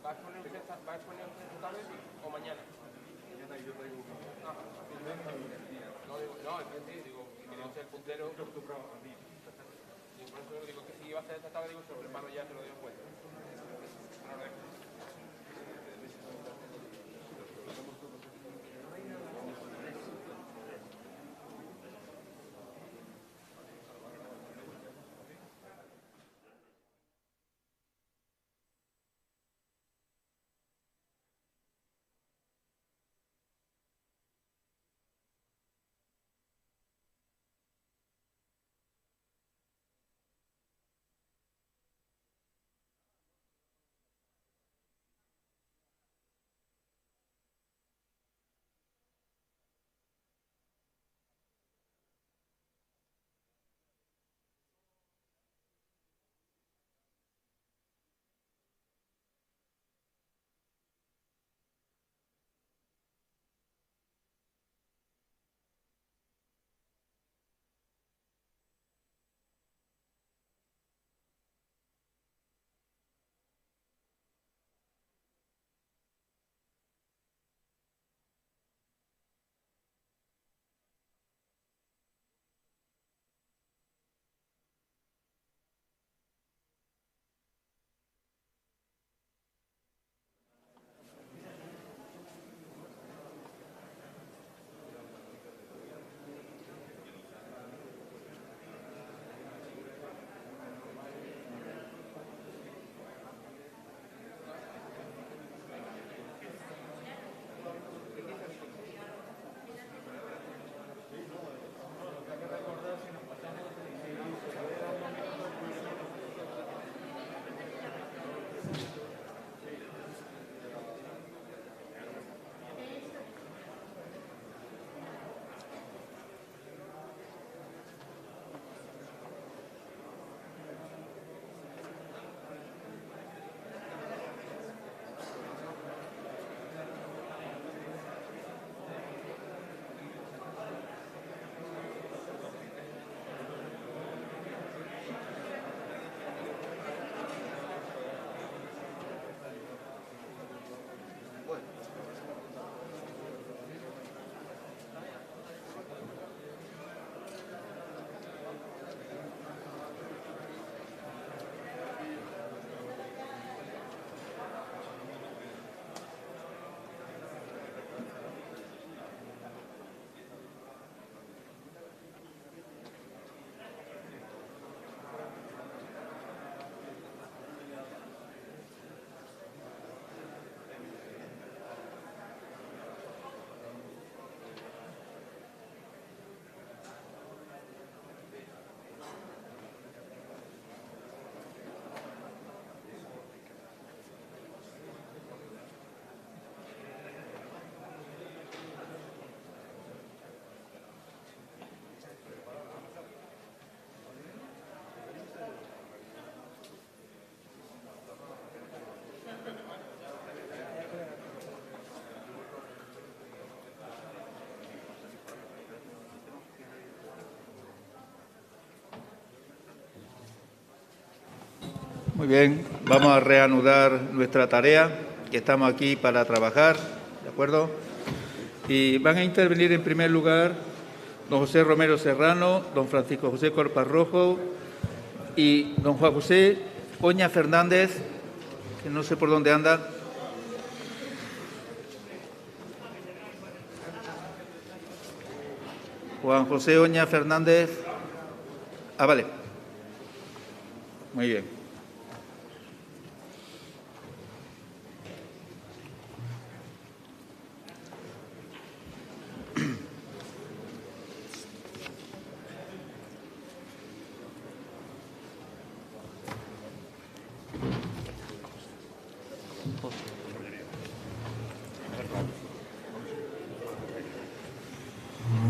¿Va a exponer usted esta tarde o mañana? Mañana yo traigo uno. No, digo, quería ser el puntero. Estoy acostumbrado a mí. Y por eso digo que si iba a ser esta tarde, digo, se lo preparo ya, se lo doy en cuenta. Muy bien, vamos a reanudar nuestra tarea, que estamos aquí para trabajar, ¿de acuerdo? Y van a intervenir en primer lugar don José Romero Serrano, don Francisco José Corpas Rojo y don Juan José Oña Fernández, que no sé por dónde anda. Juan José Oña Fernández. Ah, vale. Muy bien.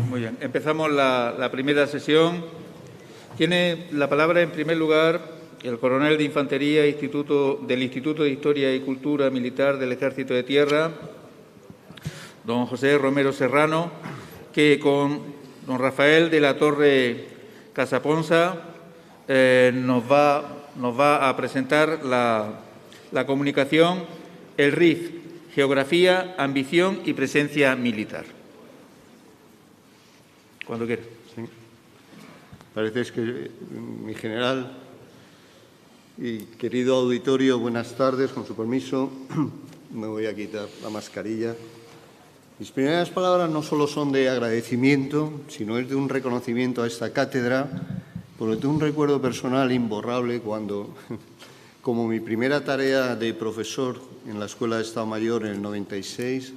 Muy bien, empezamos la primera sesión. Tiene la palabra, en primer lugar, el coronel de Infantería del Instituto de Historia y Cultura Militar del Ejército de Tierra, don José Romero Serrano, que con don Rafael de la Torre Casaponza nos va a presentar la comunicación el RIF, Geografía, Ambición y Presencia Militar. Cuando quiera. Sí. Parece que, mi general y querido auditorio, buenas tardes. Con su permiso, me voy a quitar la mascarilla. Mis primeras palabras no solo son de agradecimiento, sino es de un reconocimiento a esta cátedra, porque tengo un recuerdo personal imborrable cuando, como mi primera tarea de profesor en la Escuela de Estado Mayor en el 96,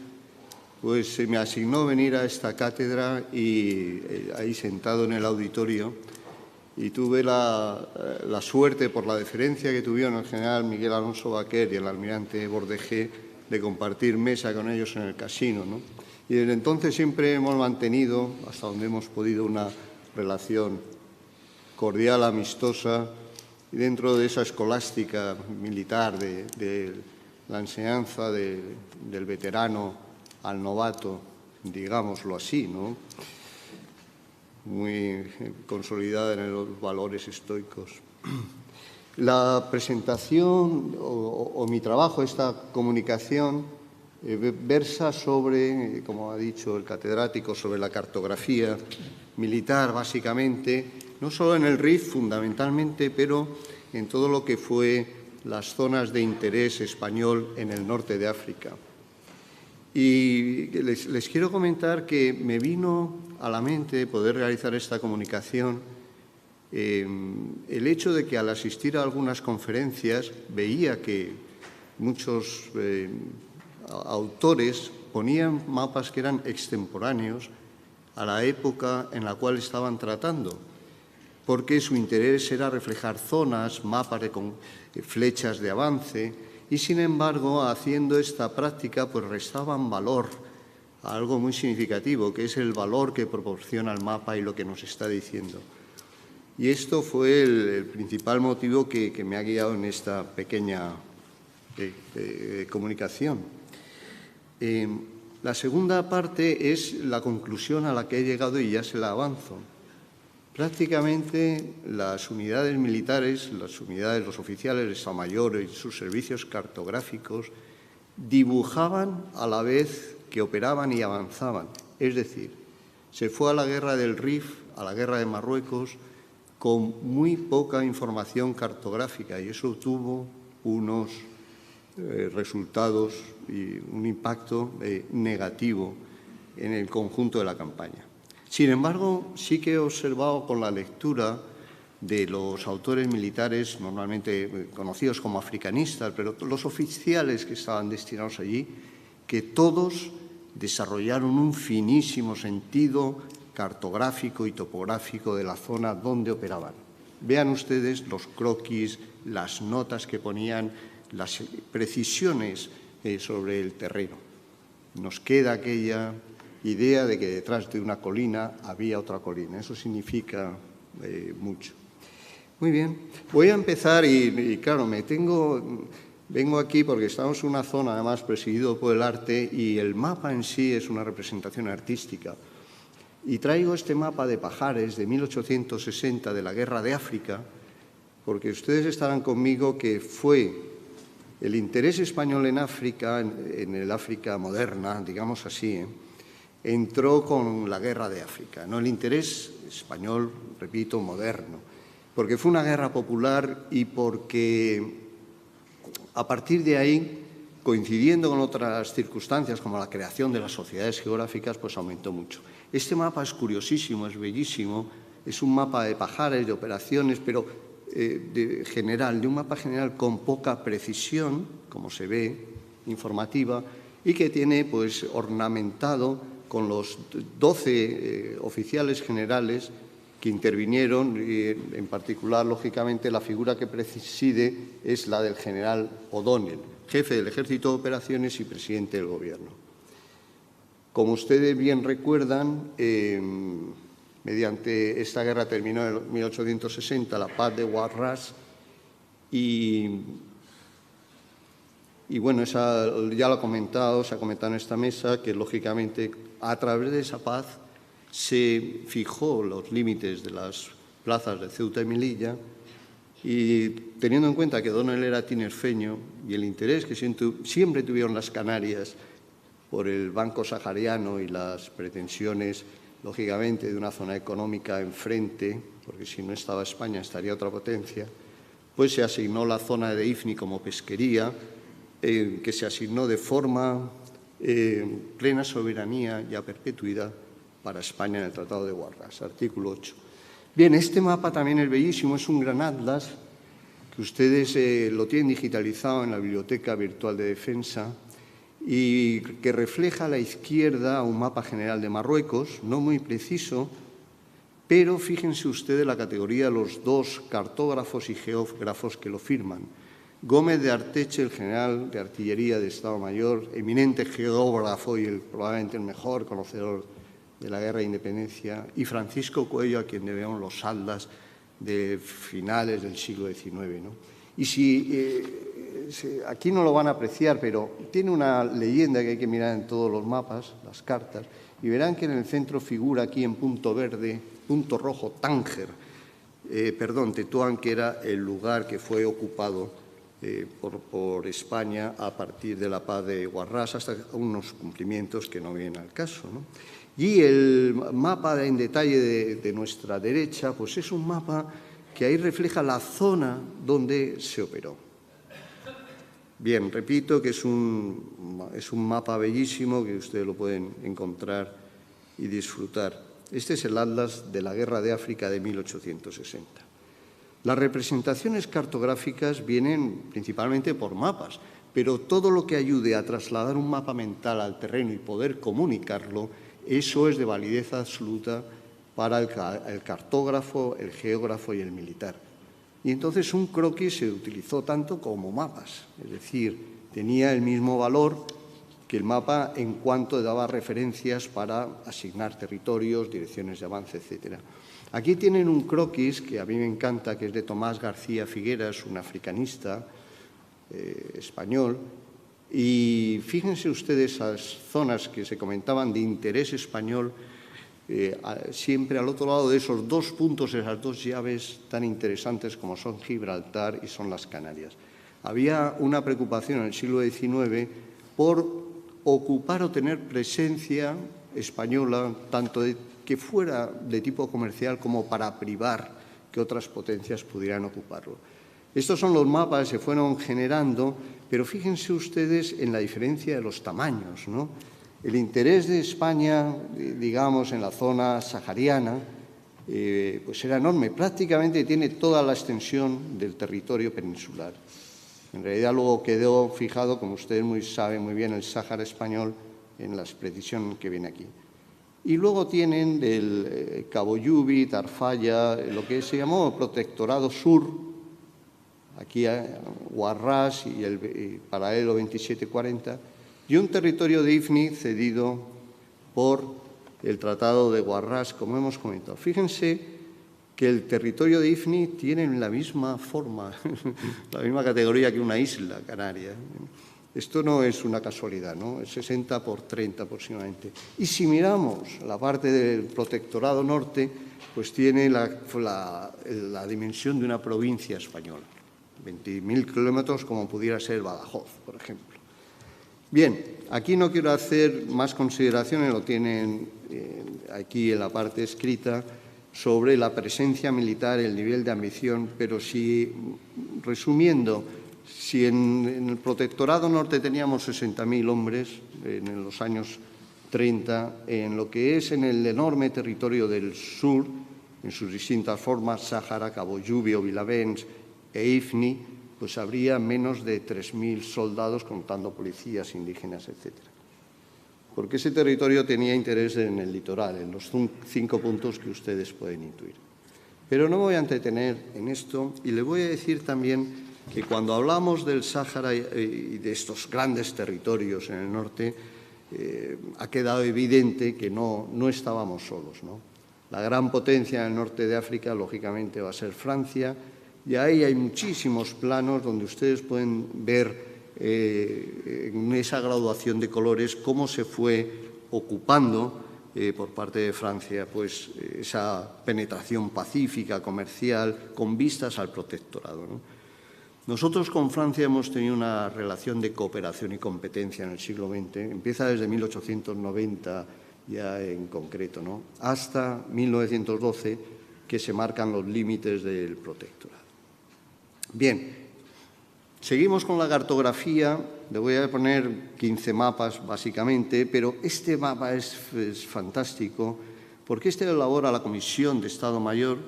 pues se me asignó venir a esta cátedra y ahí sentado en el auditorio, y tuve la suerte, por la deferencia que tuvieron el general Miguel Alonso Baquer y el almirante Bordejé, de compartir mesa con ellos en el casino, ¿no? Y desde entonces siempre hemos mantenido, hasta donde hemos podido, una relación cordial, amistosa, y dentro de esa escolástica militar de la enseñanza del veterano al novato, digámoslo así, ¿no? Muy consolidada en los valores estoicos. La presentación o mi trabajo, esta comunicación, versa sobre, como ha dicho el catedrático, sobre la cartografía militar, básicamente, no solo en el RIF, fundamentalmente, pero en todo lo que fue las zonas de interés español en el norte de África. Y les quiero comentar que me vino a la mente poder realizar esta comunicación el hecho de que al asistir a algunas conferencias veía que muchos autores ponían mapas que eran extemporáneos a la época en la cual estaban tratando, porque su interés era reflejar zonas, mapas con flechas de avance, y sin embargo, haciendo esta práctica, pues restaban valor a algo muy significativo, que es el valor que proporciona el mapa y lo que nos está diciendo. Y esto fue el principal motivo que me ha guiado en esta pequeña comunicación. La segunda parte es la conclusión a la que he llegado y ya se la avanzo. Prácticamente las unidades militares, los oficiales de Estado Mayor y sus servicios cartográficos dibujaban a la vez que operaban y avanzaban. Es decir, se fue a la guerra del Rif, a la guerra de Marruecos, con muy poca información cartográfica, y eso tuvo unos resultados y un impacto negativo en el conjunto de la campaña. Sin embargo, sí que he observado con la lectura de los autores militares, normalmente conocidos como africanistas, pero los oficiales que estaban destinados allí, que todos desarrollaron un finísimo sentido cartográfico y topográfico de la zona donde operaban. Vean ustedes los croquis, las notas que ponían, las precisiones sobre el terreno. Nos queda aquella idea de que detrás de una colina había otra colina. Eso significa mucho. Muy bien. Voy a empezar y claro, vengo aquí porque estamos en una zona además presidido por el arte y el mapa en sí es una representación artística. Y traigo este mapa de Pajares de 1860 de la Guerra de África porque ustedes estarán conmigo que fue el interés español en África, en el África moderna, digamos así, entró con la Guerra de África, no el interés español, repito, moderno, porque fue una guerra popular y porque a partir de ahí, coincidiendo con otras circunstancias como la creación de las sociedades geográficas, pues aumentó mucho. Este mapa es curiosísimo, es bellísimo, es un mapa de Pajares, de operaciones, pero de un mapa general con poca precisión, como se ve, informativa, y que tiene pues ornamentado con los 12 oficiales generales que intervinieron, y en particular, lógicamente, la figura que preside es la del general O'Donnell, jefe del Ejército de Operaciones y presidente del Gobierno. Como ustedes bien recuerdan, mediante esta guerra terminó en 1860 la paz de Ouarglas y bueno, ya lo ha comentado, se ha comentado en esta mesa que, lógicamente, a través de esa paz se fijó los límites de las plazas de Ceuta y Melilla Y teniendo en cuenta que O'Donnell era tinerfeño y el interés que siempre tuvieron las Canarias por el Banco Sahariano y las pretensiones, lógicamente, de una zona económica enfrente, porque si no estaba España estaría otra potencia, pues se asignó la zona de Ifni como pesquería, que se asignó de forma plena soberanía y a perpetuidad para España en el Tratado de Guarras, artículo 8. Bien, este mapa también es bellísimo, es un gran atlas que ustedes lo tienen digitalizado en la Biblioteca Virtual de Defensa y que refleja a la izquierda un mapa general de Marruecos, no muy preciso, pero fíjense ustedes la categoría de los dos cartógrafos y geógrafos que lo firman. Gómez de Arteche, el general de artillería de Estado Mayor, eminente geógrafo y probablemente el mejor conocedor de la Guerra de Independencia, y Francisco Cuello, a quien debemos los atlas de finales del siglo XIX, ¿no? Y aquí no lo van a apreciar, pero tiene una leyenda que hay que mirar en todos los mapas, las cartas, y verán que en el centro figura aquí en punto verde, punto rojo, Tánger, Tetuán, que era el lugar que fue ocupado por España a partir de la paz de Guarras, hasta unos cumplimientos que no vienen al caso, ¿no? Y el mapa en detalle de nuestra derecha, pues es un mapa que ahí refleja la zona donde se operó. Bien, repito que es un mapa bellísimo que ustedes lo pueden encontrar y disfrutar. Este es el Atlas de la Guerra de África de 1860. Las representaciones cartográficas vienen principalmente por mapas, pero todo lo que ayude a trasladar un mapa mental al terreno y poder comunicarlo, eso es de validez absoluta para el cartógrafo, el geógrafo y el militar. Y entonces un croquis se utilizó tanto como mapas, es decir, tenía el mismo valor que el mapa en cuanto daba referencias para asignar territorios, direcciones de avance, etc. Aquí tienen un croquis que a mí me encanta, que es de Tomás García Figueras, un africanista español, y fíjense ustedes esas zonas que se comentaban de interés español, siempre al otro lado de esos dos puntos, esas dos llaves tan interesantes como son Gibraltar y son las Canarias. Había una preocupación en el siglo XIX por ocupar o tener presencia española, tanto que fuera de tipo comercial como para privar que otras potencias pudieran ocuparlo. Estos son los mapas que se fueron generando, pero fíjense ustedes en la diferencia de los tamaños, ¿no? El interés de España, digamos, en la zona sahariana, pues era enorme. Prácticamente tiene toda la extensión del territorio peninsular. En realidad luego quedó fijado, como ustedes saben muy bien, el Sáhara español en la precisión que viene aquí. Y luego tienen del Cabo Yubi, Tarfaya, lo que se llamó Protectorado Sur, aquí Guarras y el paralelo 2740, y un territorio de Ifni cedido por el Tratado de Guarras, como hemos comentado. Fíjense que el territorio de Ifni tiene la misma forma, la misma categoría que una isla canaria. Esto no es una casualidad, ¿no? Es 60 por 30 aproximadamente. Y si miramos la parte del Protectorado Norte, pues tiene la dimensión de una provincia española. 20.000 kilómetros, como pudiera ser Badajoz, por ejemplo. Bien, aquí no quiero hacer más consideraciones, lo tienen aquí en la parte escrita, sobre la presencia militar, el nivel de ambición, pero resumiendo, si en el Protectorado Norte teníamos 60.000 hombres en los años 30, en lo que es en el enorme territorio del sur, en sus distintas formas, Sáhara, Cabo Yubi, Vilavens e Ifni, pues habría menos de 3.000 soldados, contando policías, indígenas, etc. Porque ese territorio tenía interés en el litoral, en los 5 puntos que ustedes pueden intuir. Pero no me voy a entretener en esto y le voy a decir también que cuando hablamos del Sáhara y de estos grandes territorios en el norte, ha quedado evidente que no estábamos solos, ¿no? La gran potencia en el norte de África, lógicamente, va a ser Francia, y ahí hay muchísimos planos donde ustedes pueden ver en esa graduación de colores cómo se fue ocupando por parte de Francia, pues esa penetración pacífica, comercial, con vistas al protectorado, ¿no? Nosotros con Francia hemos tenido una relación de cooperación y competencia en el siglo XX, empieza desde 1890 ya en concreto, ¿no?, hasta 1912, que se marcan los límites del protectorado. Bien, seguimos con la cartografía. Le voy a poner 15 mapas, básicamente, pero este mapa es fantástico porque este lo elabora la Comisión de Estado Mayor,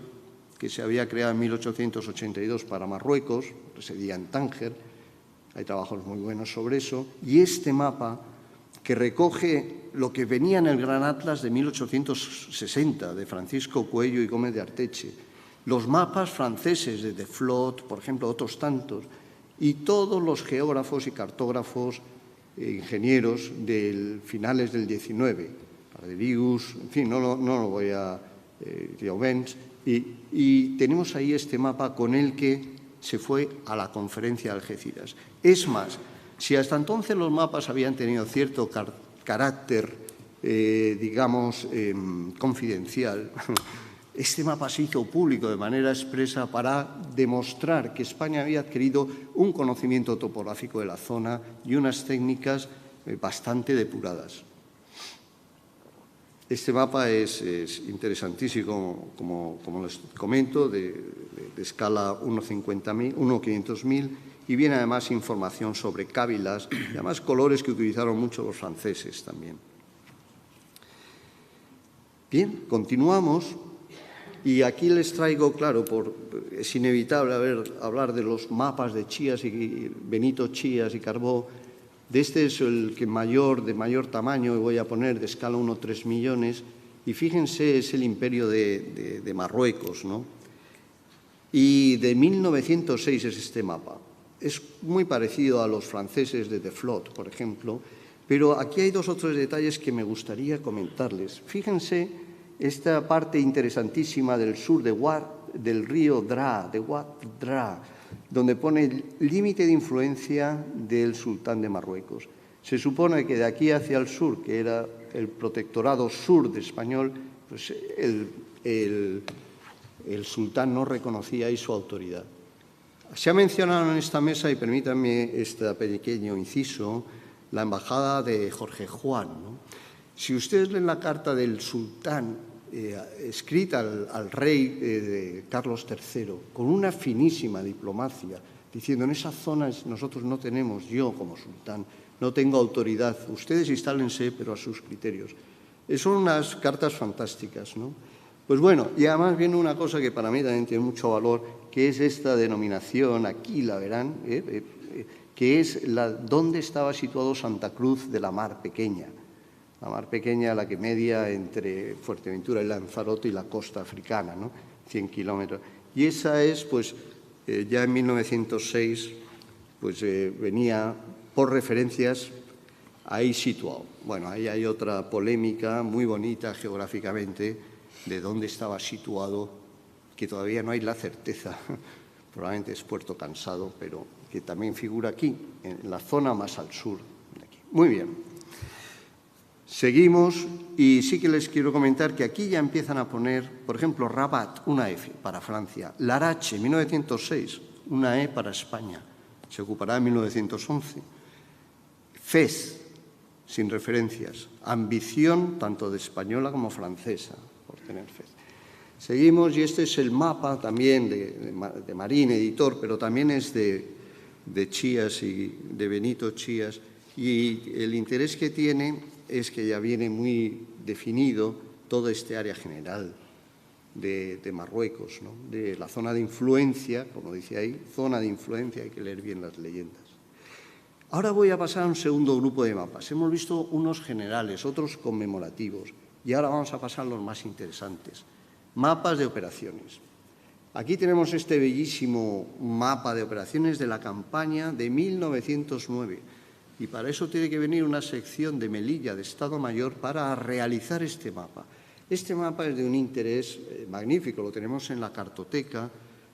que se había creado en 1882 para Marruecos, residía en Tánger. Hay trabajos muy buenos sobre eso. Y este mapa, que recoge lo que venía en el Gran Atlas de 1860, de Francisco Cuello y Gómez de Arteche, los mapas franceses de Deflot, por ejemplo, otros tantos, y todos los geógrafos y cartógrafos ingenieros de finales del XIX, Arderius, en fin, no lo voy a Riovens, y tenemos ahí este mapa con el que se fue a la conferencia de Algeciras. Es más, si hasta entonces los mapas habían tenido cierto carácter, digamos, confidencial, este mapa se hizo público de manera expresa para demostrar que España había adquirido un conocimiento topográfico de la zona y unas técnicas bastante depuradas. Este mapa es interesantísimo, como les comento, de escala 1.500.000 y viene además información sobre cávilas y además colores que utilizaron mucho los franceses también. Bien, continuamos. Y aquí les traigo, claro, es inevitable hablar de los mapas de Chías y Benito Chías y Carbó. De este es el que de mayor tamaño, voy a poner de escala 1,3 millones. Y fíjense, es el imperio de Marruecos, ¿no? Y de 1906 es este mapa. Es muy parecido a los franceses de Deflot, por ejemplo, pero aquí hay dos o tres detalles que me gustaría comentarles. Fíjense esta parte interesantísima del sur del río Dra, de Oued Dra, donde pone el límite de influencia del sultán de Marruecos. Se supone que de aquí hacia el sur, que era el protectorado sur de español, pues el sultán no reconocía ahí su autoridad. Se ha mencionado en esta mesa, y permítanme este pequeño inciso, la embajada de Jorge Juan, ¿no? Si ustedes leen la carta del sultán escrita al rey de Carlos III, con una finísima diplomacia, diciendo en esas zonas nosotros no tenemos, yo como sultán, no tengo autoridad, ustedes instálense, pero a sus criterios. Son unas cartas fantásticas, ¿no? Pues bueno, y además viene una cosa que para mí también tiene mucho valor, que es esta denominación, aquí la verán, que es dónde estaba situado Santa Cruz de la Mar Pequeña. La Mar Pequeña, la que media entre Fuerteventura y Lanzarote y la costa africana, ¿no? 100 kilómetros. Y esa es, pues, ya en 1906, pues venía por referencias ahí situado. Bueno, ahí hay otra polémica muy bonita geográficamente de dónde estaba situado, que todavía no hay la certeza, probablemente es Puerto Cansado, pero que también figura aquí, en la zona más al sur de aquí. Muy bien. Seguimos y sí que les quiero comentar que aquí ya empiezan a poner, por ejemplo, Rabat, una F para Francia, Larache, 1906, una E para España, se ocupará en 1911, Fez, sin referencias, ambición tanto de española como francesa, por tener Fez. Seguimos y este es el mapa también de Marín, editor, pero también es de Chías y de Benito Chías, y el interés que tiene es que ya viene muy definido todo este área general de Marruecos, ¿no? De la zona de influencia, como dice ahí, zona de influencia, hay que leer bien las leyendas. Ahora voy a pasar a un segundo grupo de mapas. Hemos visto unos generales, otros conmemorativos, y ahora vamos a pasar a los más interesantes. Mapas de operaciones. Aquí tenemos este bellísimo mapa de operaciones de la campaña de 1909. Y para eso tiene que venir una sección de Melilla, de Estado Mayor, para realizar este mapa. Este mapa es de un interés magnífico, lo tenemos en la cartoteca,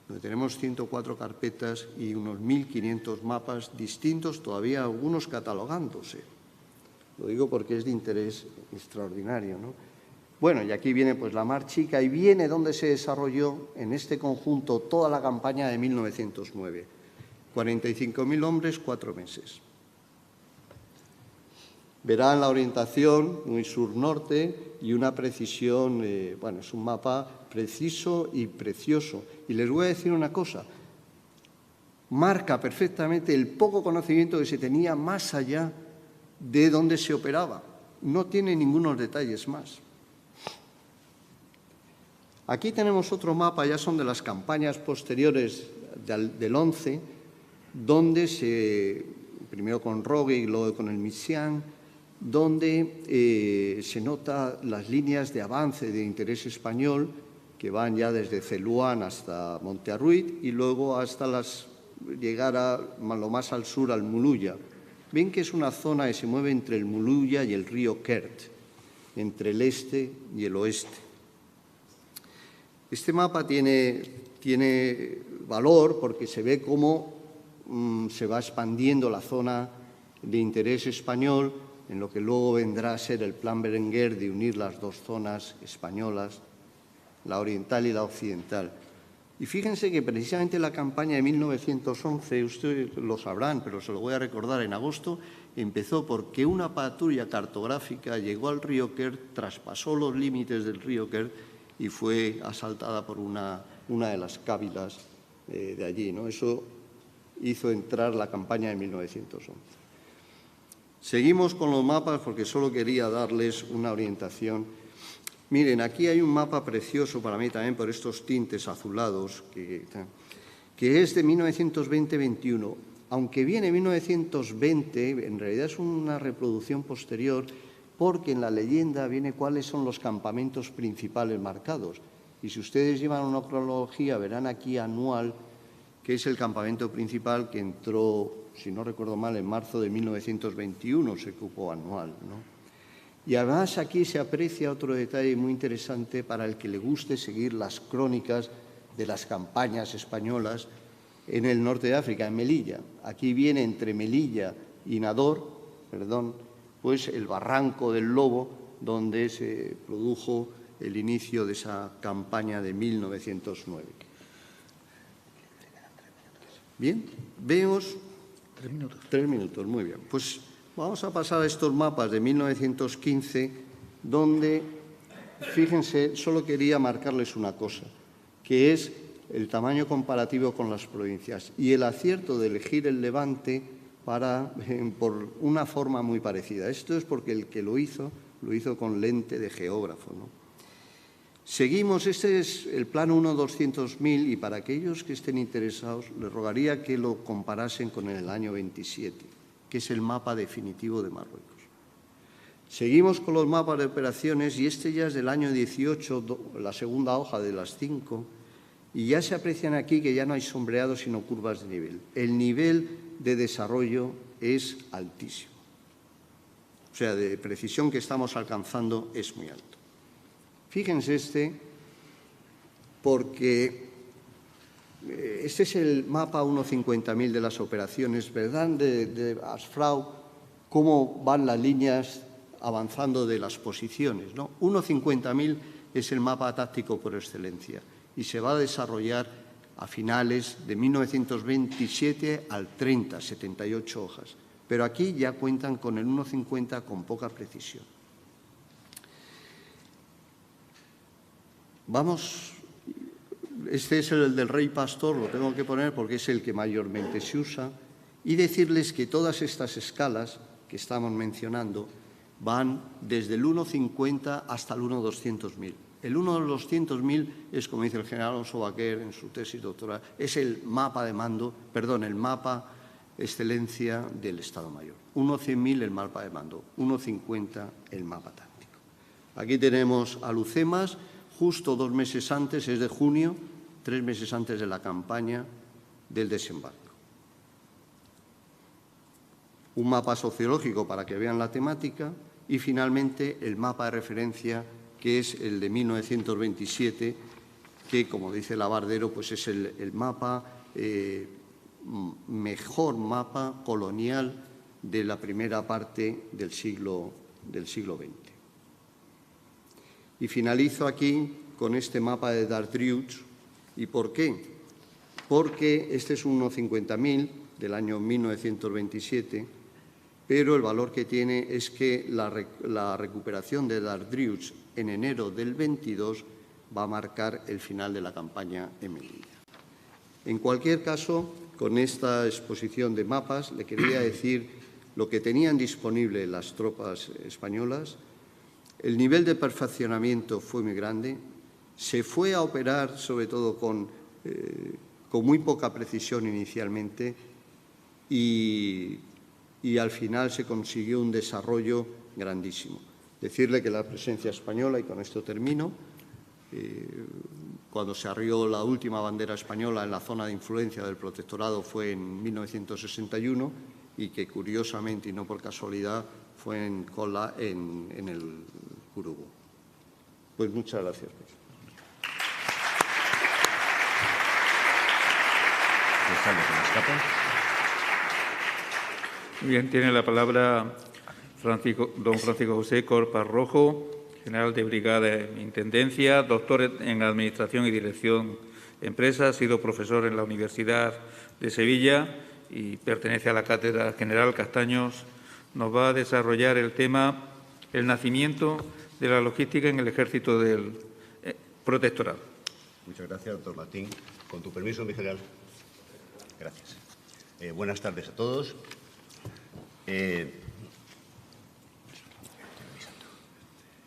donde tenemos 104 carpetas y unos 1.500 mapas distintos, todavía algunos catalogándose. Lo digo porque es de interés extraordinario, ¿no? Bueno, y aquí viene pues la Mar Chica y viene donde se desarrolló en este conjunto toda la campaña de 1909. 45.000 hombres, 4 meses. Verán la orientación muy sur-norte y una precisión, bueno, es un mapa preciso y precioso. Y les voy a decir una cosa, marca perfectamente el poco conocimiento que se tenía más allá de donde se operaba. No tiene ningunos detalles más. Aquí tenemos otro mapa, ya son de las campañas posteriores del 11, donde primero con Rogue y luego con el Mission, donde se nota las líneas de avance de interés español que van ya desde Celuán hasta Montearruit y luego hasta llegar a lo más al sur, al Muluya. Ven que es una zona que se mueve entre el Muluya y el río Kert, entre el este y el oeste. Este mapa tiene valor porque se ve cómo se va expandiendo la zona de interés español en lo que luego vendrá a ser el Plan Berenguer de unir las dos zonas españolas, la oriental y la occidental. Y fíjense que precisamente la campaña de 1911, ustedes lo sabrán, pero se lo voy a recordar, en agosto empezó porque una patrulla cartográfica llegó al río Kert, traspasó los límites del río Kert y fue asaltada por una de las cávilas de allí, ¿no? Eso hizo entrar la campaña de 1911. Seguimos con los mapas porque solo quería darles una orientación. Miren, aquí hay un mapa precioso para mí también por estos tintes azulados, que es de 1920-21. Aunque viene 1920, en realidad es una reproducción posterior porque en la leyenda viene cuáles son los campamentos principales marcados. Y si ustedes llevan una cronología, verán aquí anual, que es el campamento principal que entró, si no recuerdo mal, en marzo de 1921, se ocupó anual, ¿no? Y además aquí se aprecia otro detalle muy interesante para el que le guste seguir las crónicas de las campañas españolas en el norte de África, en Melilla. Aquí viene entre Melilla y Nador, pues el Barranco del Lobo, donde se produjo el inicio de esa campaña de 1909. Bien, veamos. 3 minutos. 3 minutos, muy bien. Pues vamos a pasar a estos mapas de 1915, donde, fíjense, solo quería marcarles una cosa, que es el tamaño comparativo con las provincias y el acierto de elegir el Levante por una forma muy parecida. Esto es porque el que lo hizo con lente de geógrafo, ¿no? Seguimos, este es el plano 1/200.000 y para aquellos que estén interesados les rogaría que lo comparasen con el año 27, que es el mapa definitivo de Marruecos. Seguimos con los mapas de operaciones y este ya es del año 18, la segunda hoja de las 5, y ya se aprecian aquí que ya no hay sombreados sino curvas de nivel. El nivel de desarrollo es altísimo. O sea, de precisión que estamos alcanzando es muy alto. Fíjense porque este es el mapa 1/50.000 de las operaciones, ¿verdad? De Asfrau, cómo van las líneas avanzando de las posiciones, ¿no? 1/50.000 es el mapa táctico por excelencia y se va a desarrollar a finales de 1927 al 30, 78 hojas. Pero aquí ya cuentan con el 1/50 con poca precisión. Vamos, este es el del Rey Pastor, lo tengo que poner porque es el que mayormente se usa, y decirles que todas estas escalas que estamos mencionando van desde el 1/50 hasta el 1/200.000. El 1/200.000 es, como dice el general Alonso Baquer en su tesis doctoral, es el mapa de mando, el mapa excelencia del Estado Mayor. 1/100.000 el mapa de mando, 1/50 el mapa táctico. Aquí tenemos a Lucemas, justo 2 meses antes, es de junio, 3 meses antes de la campaña del desembarco. Un mapa sociológico para que vean la temática y, finalmente, el mapa de referencia, que es el de 1927, que, como dice Labardero, pues es el mapa, mejor mapa colonial de la primera parte del siglo XX. Y finalizo aquí con este mapa de Dartrews. ¿Y por qué? Porque este es un 1.50.000 del año 1927, pero el valor que tiene es que la recuperación de Dartrews en enero del 22 va a marcar el final de la campaña en Melilla. En cualquier caso, con esta exposición de mapas, le quería decir lo que tenían disponible las tropas españolas. El nivel de perfeccionamiento fue muy grande. Se fue a operar, sobre todo, con muy poca precisión inicialmente y al final se consiguió un desarrollo grandísimo. Decirle que la presencia española, y con esto termino, cuando se arrió la última bandera española en la zona de influencia del protectorado fue en 1961 y que, curiosamente y no por casualidad, fue en Kola, en el Curubú. Pues muchas gracias. Bien, tiene la palabra don Francisco José Corpa Rojo, general de brigada de Intendencia, doctor en Administración y Dirección de Empresas, ha sido profesor en la Universidad de Sevilla y pertenece a la Cátedra General Castaños. Nos va a desarrollar el tema el nacimiento de la logística en el ejército del protectorado. Muchas gracias, doctor Martín. Con tu permiso, mi general. Gracias. Buenas tardes a todos.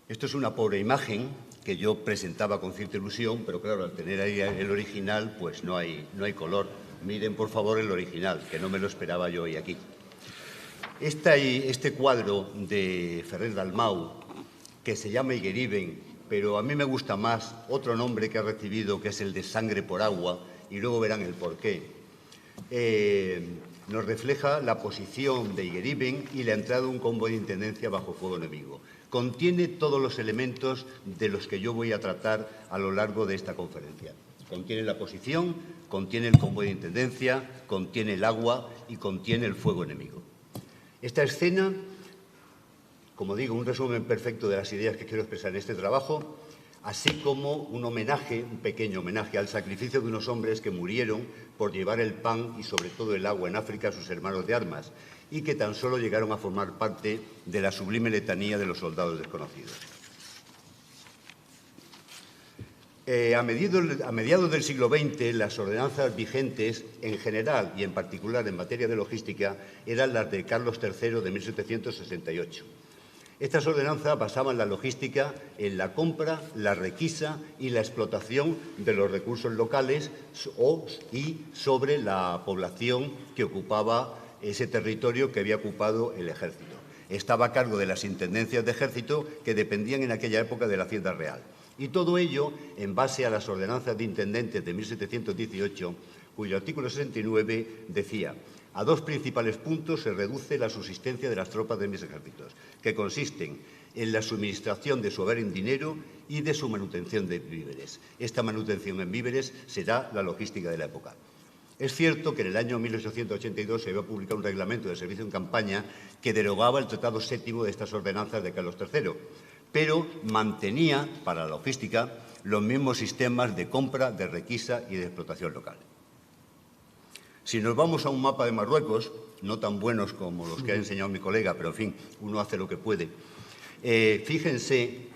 Esto es una pobre imagen que yo presentaba con cierta ilusión, pero claro, al tener ahí el original, pues no hay color. Miren, por favor, el original, que no me lo esperaba yo hoy aquí. Este cuadro de Ferrer Dalmau, que se llama Higueriben, pero a mí me gusta más otro nombre que ha recibido, que es el de Sangre por Agua, y luego verán el porqué. Nos refleja la posición de Higueriben y la entrada de un convoy de intendencia bajo fuego enemigo. Contiene todos los elementos de los que yo voy a tratar a lo largo de esta conferencia. Contiene la posición, contiene el convoy de intendencia, contiene el agua y contiene el fuego enemigo. Esta escena, como digo, un resumen perfecto de las ideas que quiero expresar en este trabajo, así como un homenaje, un pequeño homenaje al sacrificio de unos hombres que murieron por llevar el pan y sobre todo el agua en África a sus hermanos de armas y que tan solo llegaron a formar parte de la sublime letanía de los soldados desconocidos. A mediados del siglo XX, las ordenanzas vigentes en general y en particular en materia de logística eran las de Carlos III de 1768. Estas ordenanzas basaban la logística en la compra, la requisa y la explotación de los recursos locales y sobre la población que ocupaba ese territorio que había ocupado el ejército. Estaba a cargo de las intendencias de ejército que dependían en aquella época de la Hacienda Real. Y todo ello en base a las ordenanzas de intendentes de 1718, cuyo artículo 69 decía: a dos principales puntos se reduce la subsistencia de las tropas de mis ejércitos, que consisten en la suministración de su haber en dinero y de su manutención de víveres. Esta manutención en víveres será la logística de la época. Es cierto que en el año 1882 se había publicado un reglamento de servicio en campaña que derogaba el Tratado VII de estas ordenanzas de Carlos III, pero mantenía para la logística los mismos sistemas de compra, de requisa y de explotación local. Si nos vamos a un mapa de Marruecos, no tan buenos como los que ha enseñado mi colega, pero en fin, uno hace lo que puede, fíjense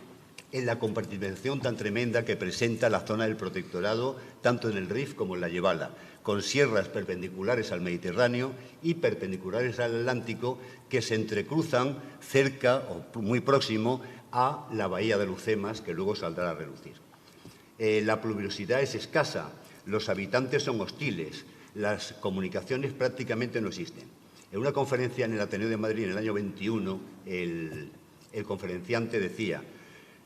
en la compartimentación tan tremenda que presenta la zona del protectorado, tanto en el Rif como en la Yebala, con sierras perpendiculares al Mediterráneo y perpendiculares al Atlántico que se entrecruzan cerca o muy próximo a la bahía de Lucemas, que luego saldrá a relucir. La pluviosidad es escasa, los habitantes son hostiles, las comunicaciones prácticamente no existen. En una conferencia en el Ateneo de Madrid en el año 21, el conferenciante decía: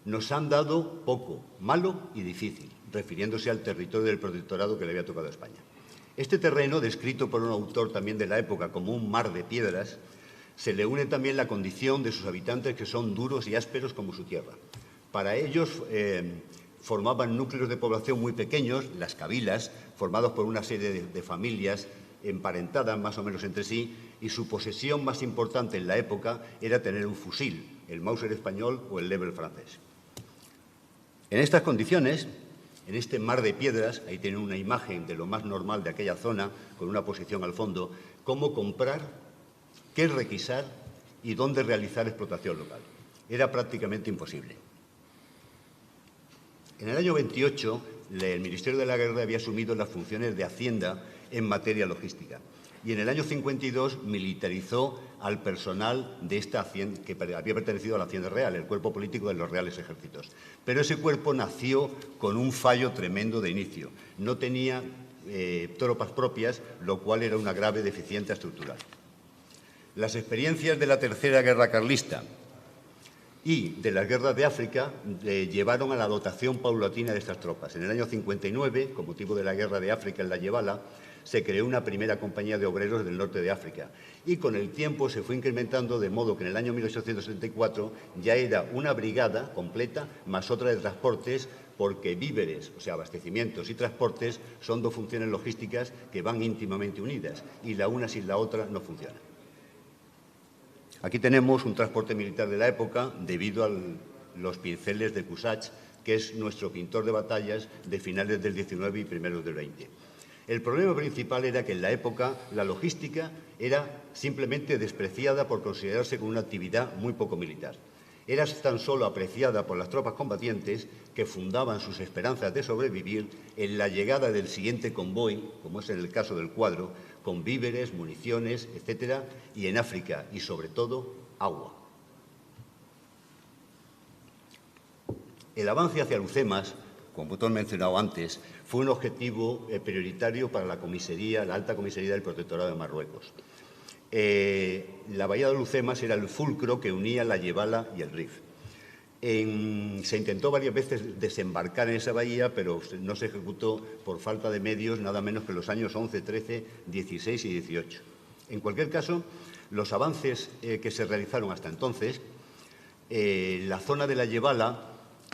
nos han dado poco, malo y difícil, refiriéndose al territorio del protectorado que le había tocado a España. Este terreno, descrito por un autor también de la época como un mar de piedras, se le une también la condición de sus habitantes, que son duros y ásperos como su tierra. Para ellos formaban núcleos de población muy pequeños, las cabilas, formados por una serie de familias emparentadas más o menos entre sí, y su posesión más importante en la época era tener un fusil, el Mauser español o el Lebel francés. En estas condiciones, en este mar de piedras, ahí tienen una imagen de lo más normal de aquella zona, con una posición al fondo, cómo comprar, qué requisar y dónde realizar explotación local. Era prácticamente imposible. En el año 28, el Ministerio de la Guerra había asumido las funciones de Hacienda en materia logística. Y en el año 52 militarizó al personal de esta hacienda, que había pertenecido a la Hacienda Real, el cuerpo político de los Reales Ejércitos. Pero ese cuerpo nació con un fallo tremendo de inicio. No tenía tropas propias, lo cual era una grave deficiencia estructural. Las experiencias de la Tercera Guerra Carlista y de las guerras de África llevaron a la dotación paulatina de estas tropas. En el año 59, con motivo de la guerra de África en la Yebala, se creó una primera compañía de obreros del norte de África y con el tiempo se fue incrementando de modo que en el año 1874 ya era una brigada completa más otra de transportes, porque víveres, o sea, abastecimientos y transportes son dos funciones logísticas que van íntimamente unidas y la una sin la otra no funciona. Aquí tenemos un transporte militar de la época debido a los pinceles de Cusach, que es nuestro pintor de batallas de finales del 19 y primeros del 20. El problema principal era que en la época la logística era simplemente despreciada por considerarse como una actividad muy poco militar. Era tan solo apreciada por las tropas combatientes que fundaban sus esperanzas de sobrevivir en la llegada del siguiente convoy, como es en el caso del cuadro, con víveres, municiones, etcétera, y en África, y sobre todo, agua. El avance hacia Lucemas, como tú has mencionado antes, fue un objetivo prioritario para la Alta Comisaría del Protectorado de Marruecos. La bahía de Lucemas era el fulcro que unía la Yebala y el Rif. Se intentó varias veces desembarcar en esa bahía, pero no se ejecutó por falta de medios, nada menos que en los años 11, 13, 16 y 18. En cualquier caso, los avances que se realizaron hasta entonces, la zona de la Yebala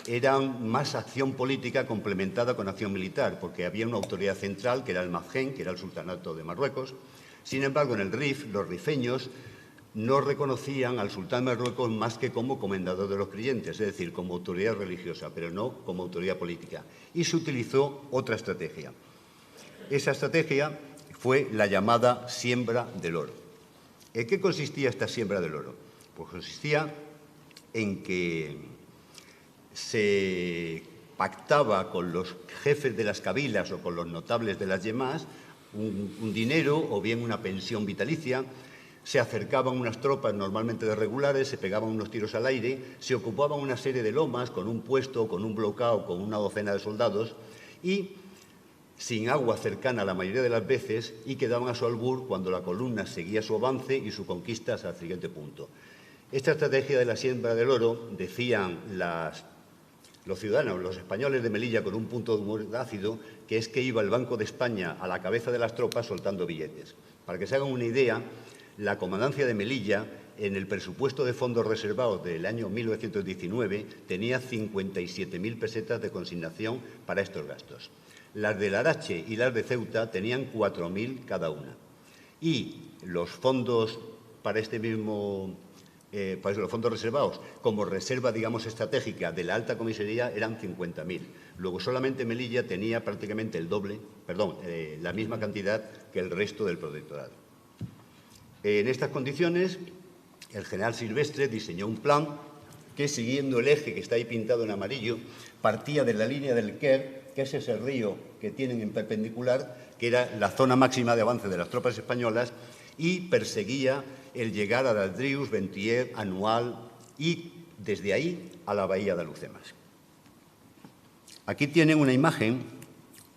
era más acción política complementada con acción militar, porque había una autoridad central, que era el Mazgen, que era el Sultanato de Marruecos. Sin embargo, en el Rif, los rifeños no reconocían al sultán de Marruecos más que como comendador de los creyentes, es decir, como autoridad religiosa, pero no como autoridad política. Y se utilizó otra estrategia. Esa estrategia fue la llamada siembra del oro. ¿En qué consistía esta siembra del oro? Pues consistía en que se pactaba con los jefes de las cabilas o con los notables de las yemás un dinero o bien una pensión vitalicia. Se acercaban unas tropas normalmente de regulares, se pegaban unos tiros al aire, se ocupaban una serie de lomas con un puesto, con un bloqueo, con una docena de soldados y sin agua cercana la mayoría de las veces y quedaban a su albur cuando la columna seguía su avance y su conquista hasta el siguiente punto. Esta estrategia de la siembra del oro, decían los ciudadanos, los españoles de Melilla, con un punto de humor ácido, que es que iba el Banco de España a la cabeza de las tropas soltando billetes. Para que se hagan una idea, la comandancia de Melilla, en el presupuesto de fondos reservados del año 1919, tenía 57.000 pesetas de consignación para estos gastos. Las de Larache y las de Ceuta tenían 4.000 cada una. Y los fondos para este mismo... pues los fondos reservados, como reserva, digamos, estratégica de la Alta Comisaría, eran 50.000. Luego, solamente Melilla tenía prácticamente el doble, la misma cantidad que el resto del protectorado. En estas condiciones, el general Silvestre diseñó un plan que, siguiendo el eje que está ahí pintado en amarillo, partía de la línea del Quer, que es ese río que tienen en perpendicular, que era la zona máxima de avance de las tropas españolas, y perseguía el llegar a Daldrius, Ventier, Anual y desde ahí a la bahía de Alhucemas. Aquí tienen una imagen.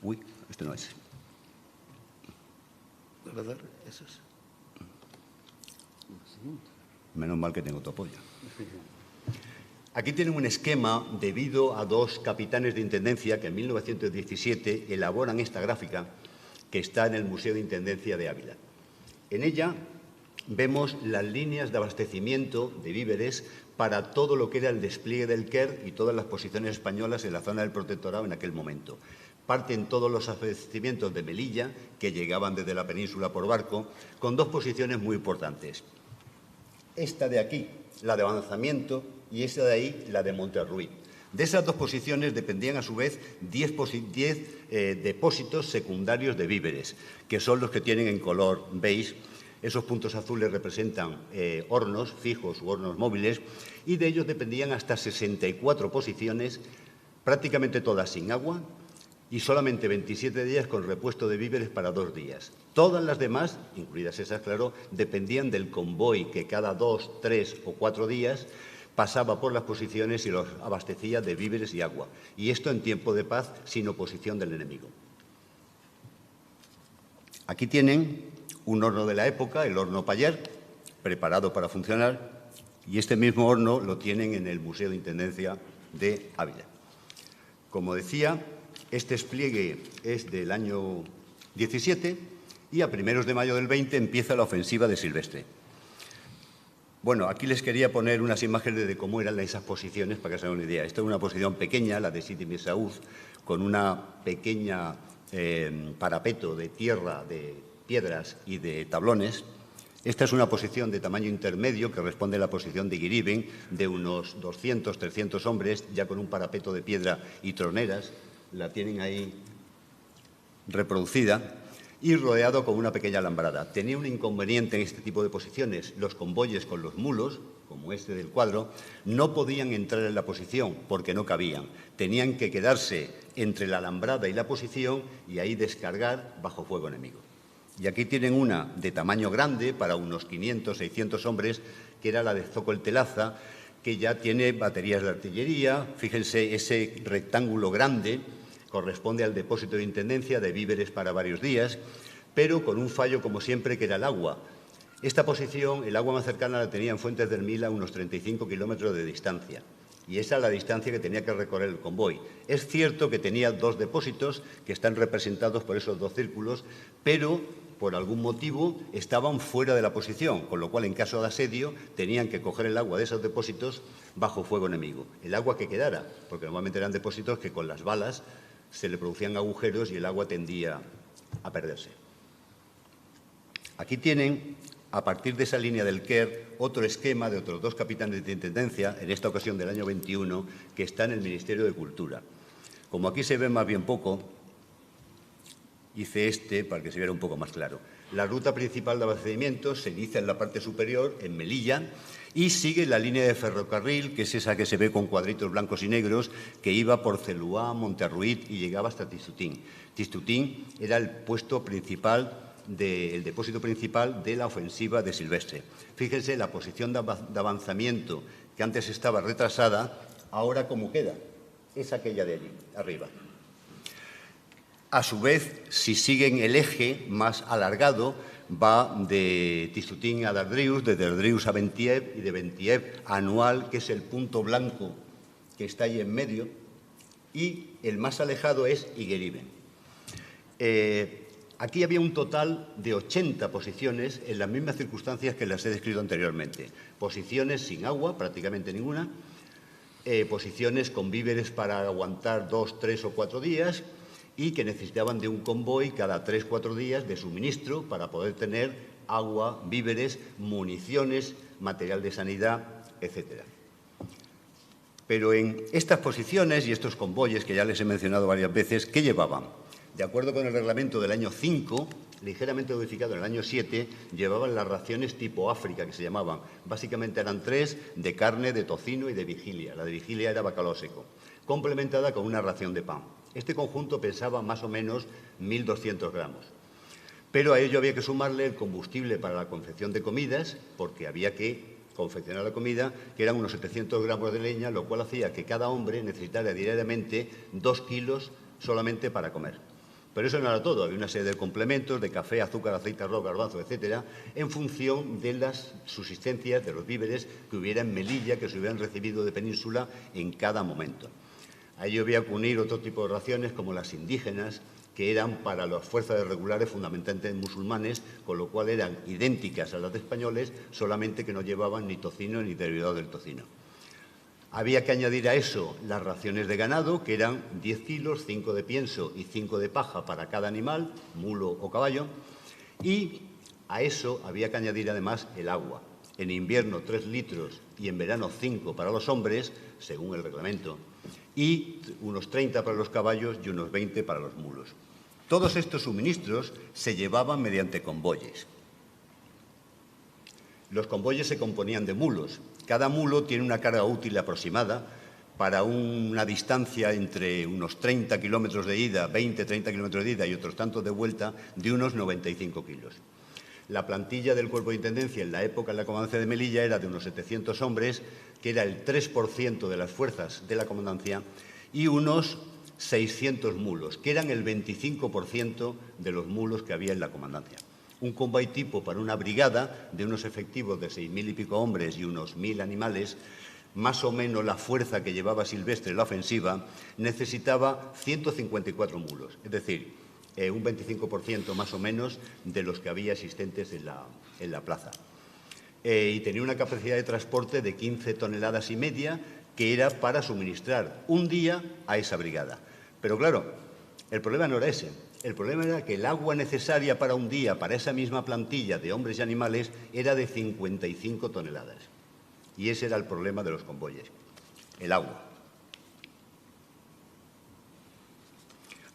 Uy, este no es. Eso es. Menos mal que tengo tu apoyo. Aquí tienen un esquema debido a dos capitanes de intendencia que en 1917 elaboran esta gráfica que está en el Museo de Intendencia de Ávila. En ella vemos las líneas de abastecimiento de víveres para todo lo que era el despliegue del Quer y todas las posiciones españolas en la zona del protectorado en aquel momento. Parten todos los abastecimientos de Melilla, que llegaban desde la península por barco, con dos posiciones muy importantes. Esta de aquí, la de avanzamiento, y esta de ahí, la de Monterruy. De esas dos posiciones dependían, a su vez, 10 depósitos secundarios de víveres, que son los que tienen en color beige. Esos puntos azules representan hornos fijos u hornos móviles, y de ellos dependían hasta 64 posiciones, prácticamente todas sin agua, y solamente 27 días con repuesto de víveres para 2 días. Todas las demás, incluidas esas, claro, dependían del convoy que cada 2, 3 o 4 días pasaba por las posiciones y los abastecía de víveres y agua. Y esto en tiempo de paz, sin oposición del enemigo. Aquí tienen un horno de la época, el horno Payer, preparado para funcionar, y este mismo horno lo tienen en el Museo de Intendencia de Ávila. Como decía, este despliegue es del año 17 y a primeros de mayo del 20 empieza la ofensiva de Silvestre. Bueno, aquí les quería poner unas imágenes de cómo eran esas posiciones para que se hagan una idea. Esta es una posición pequeña, la de Sidi Messaoud, con una pequeña parapeto de tierra, de piedras y de tablones. Esta es una posición de tamaño intermedio que responde a la posición de Guiriben, de unos 200, 300 hombres, ya con un parapeto de piedra y troneras. La tienen ahí reproducida, y rodeado con una pequeña alambrada. Tenía un inconveniente en este tipo de posiciones. Los convoyes con los mulos, como este del cuadro, no podían entrar en la posición porque no cabían. Tenían que quedarse entre la alambrada y la posición y ahí descargar bajo fuego enemigo. Y aquí tienen una de tamaño grande, para unos 500, 600 hombres, que era la de Zócol Telaza, que ya tiene baterías de artillería. Fíjense, ese rectángulo grande corresponde al depósito de intendencia de víveres para varios días, pero con un fallo, como siempre, que era el agua. Esta posición, el agua más cercana la tenía en Fuentes del Mil, a unos 35 kilómetros de distancia, y esa es la distancia que tenía que recorrer el convoy. Es cierto que tenía 2 depósitos que están representados por esos 2 círculos, pero por algún motivo estaban fuera de la posición, con lo cual, en caso de asedio, tenían que coger el agua de esos depósitos bajo fuego enemigo. El agua que quedara, porque normalmente eran depósitos que con las balas se le producían agujeros y el agua tendía a perderse. Aquí tienen, a partir de esa línea del Quer, otro esquema de otros 2 capitanes de intendencia, en esta ocasión del año 21, que está en el Ministerio de Cultura. Como aquí se ve más bien poco, hice este para que se viera un poco más claro. La ruta principal de abastecimiento se inicia en la parte superior, en Melilla, y sigue la línea de ferrocarril, que es esa que se ve con cuadritos blancos y negros, que iba por Celuá, Monterruit y llegaba hasta Tistutín. Tistutín era el puesto principal, el depósito principal de la ofensiva de Silvestre. Fíjense la posición de avanzamiento, que antes estaba retrasada, ahora como queda, es aquella de allí, arriba. A su vez, si siguen el eje más alargado, va de Tistutín a Dardrius, de Dardrius a Bentiev y de Bentiev a Anual, que es el punto blanco que está ahí en medio, y el más alejado es Igueriben. Aquí había un total de 80 posiciones en las mismas circunstancias que las he descrito anteriormente. Posiciones sin agua, prácticamente ninguna, posiciones con víveres para aguantar 2, 3 o 4 días, y que necesitaban de un convoy cada 3 o 4 días de suministro para poder tener agua, víveres, municiones, material de sanidad, etc. Pero en estas posiciones y estos convoyes que ya les he mencionado varias veces, ¿qué llevaban? De acuerdo con el reglamento del año 5, ligeramente modificado en el año 7, llevaban las raciones tipo África, que se llamaban. Básicamente eran 3, de carne, de tocino y de vigilia. La de vigilia era bacalao seco, complementada con una ración de pan. Este conjunto pesaba más o menos 1.200 gramos. Pero a ello había que sumarle el combustible para la confección de comidas, porque había que confeccionar la comida, que eran unos 700 gramos de leña, lo cual hacía que cada hombre necesitara diariamente 2 kilos solamente para comer. Pero eso no era todo, había una serie de complementos de café, azúcar, aceite, arroz, garbanzo, etcétera, en función de las subsistencias, de los víveres que hubiera en Melilla, que se hubieran recibido de Península en cada momento. A ello había que unir otro tipo de raciones, como las indígenas, que eran para las fuerzas regulares fundamentalmente musulmanes, con lo cual eran idénticas a las de españoles, solamente que no llevaban ni tocino ni derivados del tocino. Había que añadir a eso las raciones de ganado, que eran 10 kilos, 5 de pienso y 5 de paja para cada animal, mulo o caballo, y a eso había que añadir además el agua. En invierno 3 litros y en verano 5 para los hombres, según el reglamento. y unos 30 para los caballos y unos 20 para los mulos. Todos estos suministros se llevaban mediante convoyes. Los convoyes se componían de mulos. Cada mulo tiene una carga útil aproximada para una distancia entre unos 30 kilómetros de ida, 20-30 kilómetros de ida y otros tantos de vuelta, de unos 95 kilos. La plantilla del Cuerpo de Intendencia en la época de la Comandancia de Melilla era de unos 700 hombres, que era el 3% de las fuerzas de la Comandancia, y unos 600 mulos, que eran el 25% de los mulos que había en la Comandancia. Un convoy tipo para una brigada de unos efectivos de 6.000 y pico hombres y unos 1.000 animales, más o menos la fuerza que llevaba Silvestre en la ofensiva, necesitaba 154 mulos, es decir, un 25% más o menos de los que había existentes en la plaza. Y tenía una capacidad de transporte de 15 toneladas y media, que era para suministrar un día a esa brigada. Pero claro, el problema no era ese. El problema era que el agua necesaria para un día, para esa misma plantilla de hombres y animales, era de 55 toneladas. Y ese era el problema de los convoyes, el agua.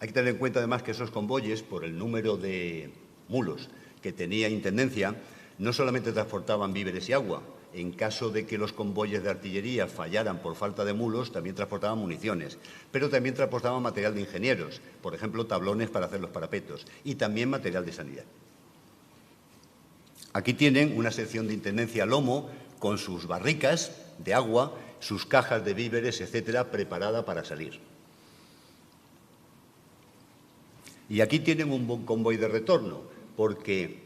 Hay que tener en cuenta además que esos convoyes, por el número de mulos que tenía Intendencia, no solamente transportaban víveres y agua. En caso de que los convoyes de artillería fallaran por falta de mulos, también transportaban municiones, pero también transportaban material de ingenieros, por ejemplo, tablones para hacer los parapetos, y también material de sanidad. Aquí tienen una sección de Intendencia Lomo con sus barricas de agua, sus cajas de víveres, etcétera, preparada para salir. Y aquí tienen un convoy de retorno, porque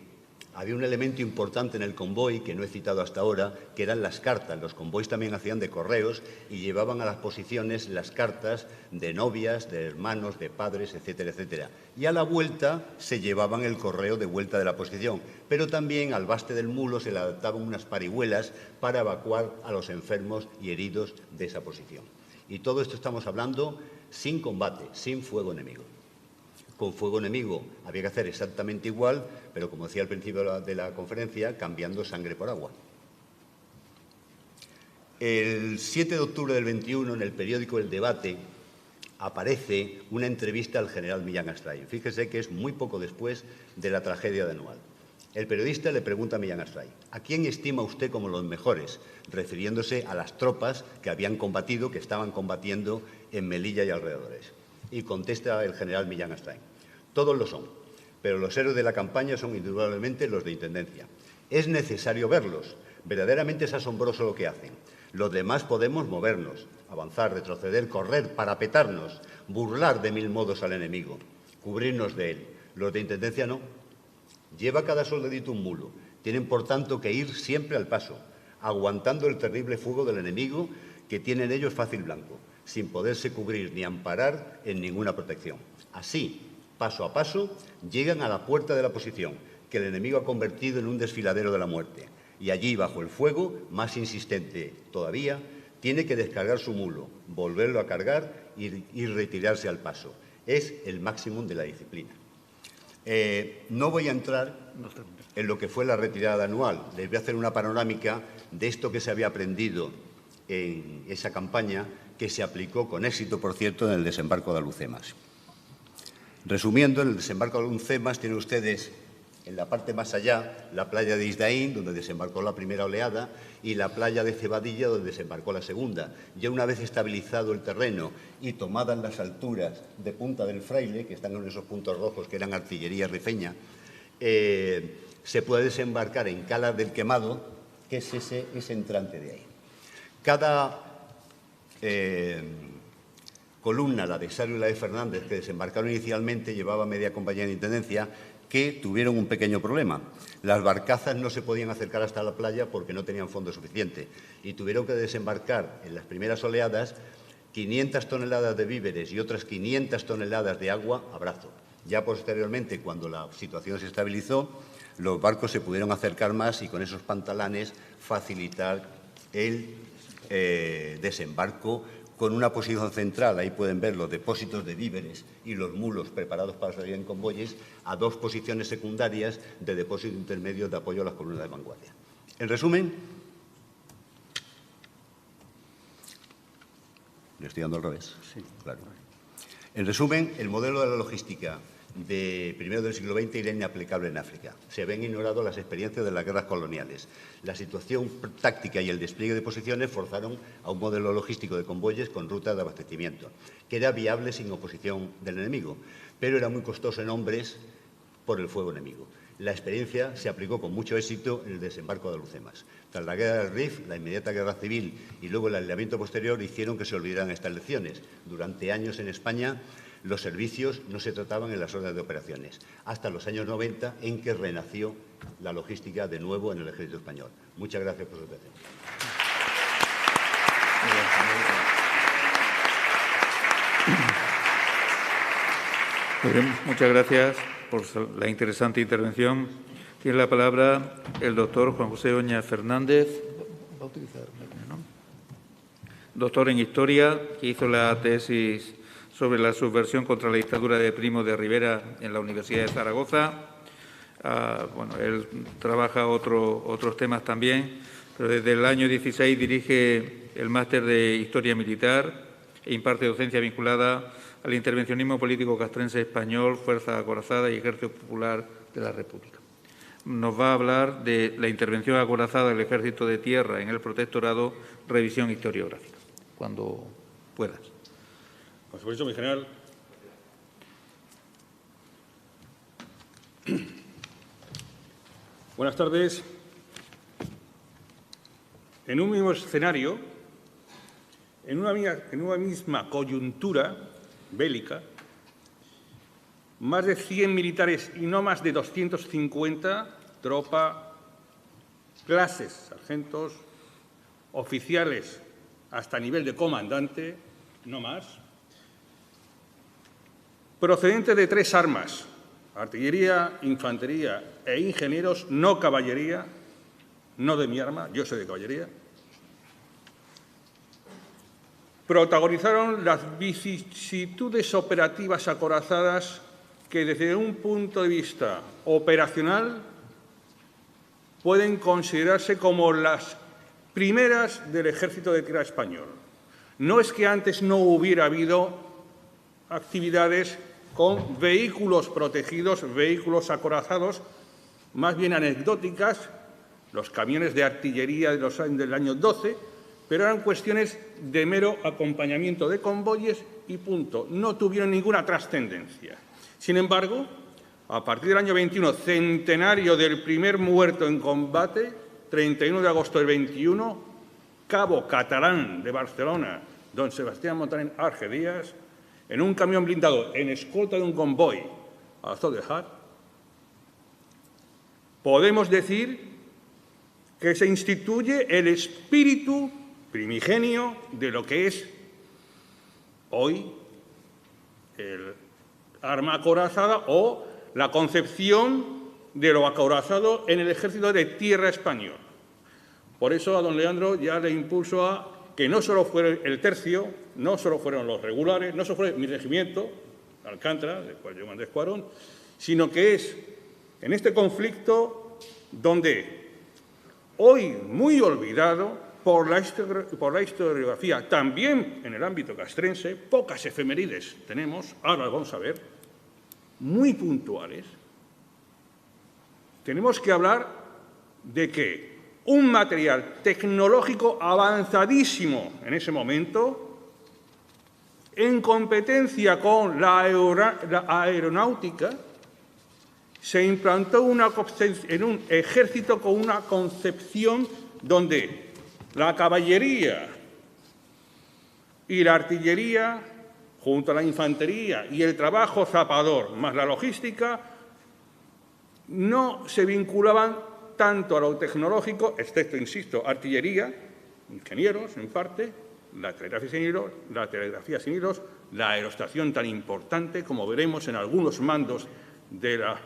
había un elemento importante en el convoy que no he citado hasta ahora, que eran las cartas. Los convoys también hacían de correos y llevaban a las posiciones las cartas de novias, de hermanos, de padres, etcétera, etcétera. Y a la vuelta se llevaban el correo de vuelta de la posición. Pero también al baste del mulo se le adaptaban unas parihuelas para evacuar a los enfermos y heridos de esa posición. Y todo esto estamos hablando sin combate, sin fuego enemigo. Con fuego enemigo había que hacer exactamente igual, pero como decía al principio de la conferencia, cambiando sangre por agua. El 7 de octubre del 21, en el periódico El Debate, aparece una entrevista al general Millán Astray. Fíjese que es muy poco después de la tragedia de Anual. El periodista le pregunta a Millán Astray: ¿a quién estima usted como los mejores?, refiriéndose a las tropas que habían combatido, que estaban combatiendo en Melilla y alrededores. Y contesta el general Millán Astray: todos lo son, pero los héroes de la campaña son indudablemente los de Intendencia. Es necesario verlos, verdaderamente es asombroso lo que hacen. Los demás podemos movernos, avanzar, retroceder, correr, parapetarnos, burlar de mil modos al enemigo, cubrirnos de él. Los de Intendencia no. Lleva cada soldadito un mulo. Tienen, por tanto, que ir siempre al paso, aguantando el terrible fuego del enemigo que tienen ellos fácil blanco, sin poderse cubrir ni amparar en ninguna protección. Así, paso a paso, llegan a la puerta de la posición, que el enemigo ha convertido en un desfiladero de la muerte. Y allí, bajo el fuego, más insistente todavía, tiene que descargar su mulo, volverlo a cargar y retirarse al paso. Es el máximo de la disciplina. No voy a entrar en lo que fue la retirada anual. Les voy a hacer una panorámica de esto que se había aprendido en esa campaña, que se aplicó con éxito, por cierto, en el desembarco de Alhucemas. Resumiendo, en el desembarco de Alhucemas tienen ustedes en la parte más allá la playa de Isdaín, donde desembarcó la primera oleada, y la playa de Cebadilla, donde desembarcó la segunda. Ya una vez estabilizado el terreno y tomadas las alturas de Punta del Fraile, que están en esos puntos rojos que eran artillería rifeña, se puede desembarcar en Calas del Quemado, que es ese entrante de ahí. Cada columna, la de Sario y la de Fernández, que desembarcaron inicialmente, llevaba media compañía de Intendencia, que tuvieron un pequeño problema. Las barcazas no se podían acercar hasta la playa porque no tenían fondo suficiente y tuvieron que desembarcar en las primeras oleadas 500 toneladas de víveres y otras 500 toneladas de agua a brazo. Ya posteriormente, cuando la situación se estabilizó, los barcos se pudieron acercar más y con esos pantalanes facilitar el desembarco con una posición central. Ahí pueden ver los depósitos de víveres y los mulos preparados para salir en convoyes, a dos posiciones secundarias de depósito intermedio de apoyo a las columnas de vanguardia. En resumen, Le estoy dando al revés. Sí, claro. En resumen, el modelo de la logística de primero del siglo XX era inaplicable en África. Se habían ignorado las experiencias de las guerras coloniales. La situación táctica y el despliegue de posiciones forzaron a un modelo logístico de convoyes con rutas de abastecimiento, que era viable sin oposición del enemigo, pero era muy costoso en hombres por el fuego enemigo. La experiencia se aplicó con mucho éxito en el desembarco de Alhucemas. Tras la guerra del Rif, la inmediata guerra civil y luego el aislamiento posterior hicieron que se olvidaran estas lecciones. Durante años en España los servicios no se trataban en las órdenes de operaciones, hasta los años 90 en que renació la logística de nuevo en el Ejército Español. Muchas gracias por su atención. Muy bien, muchas gracias por la interesante intervención. Tiene la palabra el doctor Juan José Oña Fernández, va a utilizar, ¿no? Doctor en Historia, que hizo la tesis sobre la subversión contra la dictadura de Primo de Rivera en la Universidad de Zaragoza. Bueno, él trabaja otros temas también, pero desde el año 16 dirige el máster de Historia Militar e imparte docencia vinculada al intervencionismo político castrense español, Fuerza Acorazada y Ejército Popular de la República. Nos va a hablar de la intervención acorazada del Ejército de Tierra en el Protectorado, revisión historiográfica. Cuando puedas. Por supuesto, mi general. Buenas tardes. En un mismo escenario, en una misma coyuntura bélica, más de 100 militares y no más de 250 tropa, clases, sargentos, oficiales hasta nivel de comandante, no más, procedentes de 3 armas, artillería, infantería e ingenieros, no caballería, no de mi arma, yo soy de caballería, protagonizaron las vicisitudes operativas acorazadas que desde un punto de vista operacional pueden considerarse como las primeras del Ejército de Tierra español. No es que antes no hubiera habido actividades con vehículos protegidos, vehículos acorazados, más bien anecdóticas, los camiones de artillería del año 12, pero eran cuestiones de mero acompañamiento de convoyes y punto. No tuvieron ninguna trascendencia. Sin embargo, a partir del año 21, centenario del primer muerto en combate, 31 de agosto del 21, Cabo Catalán de Barcelona, don Sebastián Montaner Arge Díaz, en un camión blindado en escolta de un convoy a Zodejar, podemos decir que se instituye el espíritu primigenio de lo que es hoy el arma acorazada o la concepción de lo acorazado en el Ejército de Tierra español. Por eso a don Leandro ya le impulso a que no solo fuera el tercio, no solo fueron los regulares, no solo fue mi regimiento, Alcántara, del cual yo mandé escuadrón, sino que es en este conflicto donde hoy muy olvidado por la historiografía, también en el ámbito castrense, pocas efemérides tenemos, ahora lo vamos a ver, muy puntuales. Tenemos que hablar de que un material tecnológico avanzadísimo en ese momento, en competencia con la aeronáutica, se implantó en un ejército con una concepción donde la caballería y la artillería, junto a la infantería y el trabajo zapador más la logística, no se vinculaban tanto a lo tecnológico, excepto, insisto, artillería, ingenieros, en parte, la telegrafía sin hilos, la aerostación tan importante, como veremos en algunos mandos de la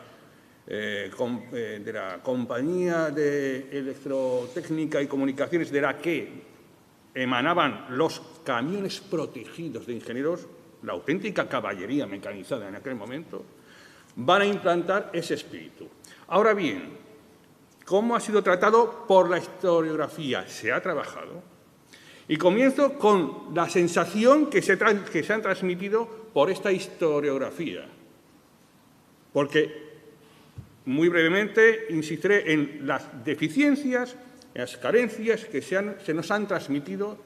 Compañía de Electrotécnica y Comunicaciones, de la que emanaban los camiones protegidos de ingenieros, la auténtica caballería mecanizada en aquel momento, van a implantar ese espíritu. Ahora bien, ¿cómo ha sido tratado por la historiografía? Se ha trabajado Y comienzo con la sensación que se han transmitido por esta historiografía, porque muy brevemente insistiré en las deficiencias, en las carencias que se nos han transmitido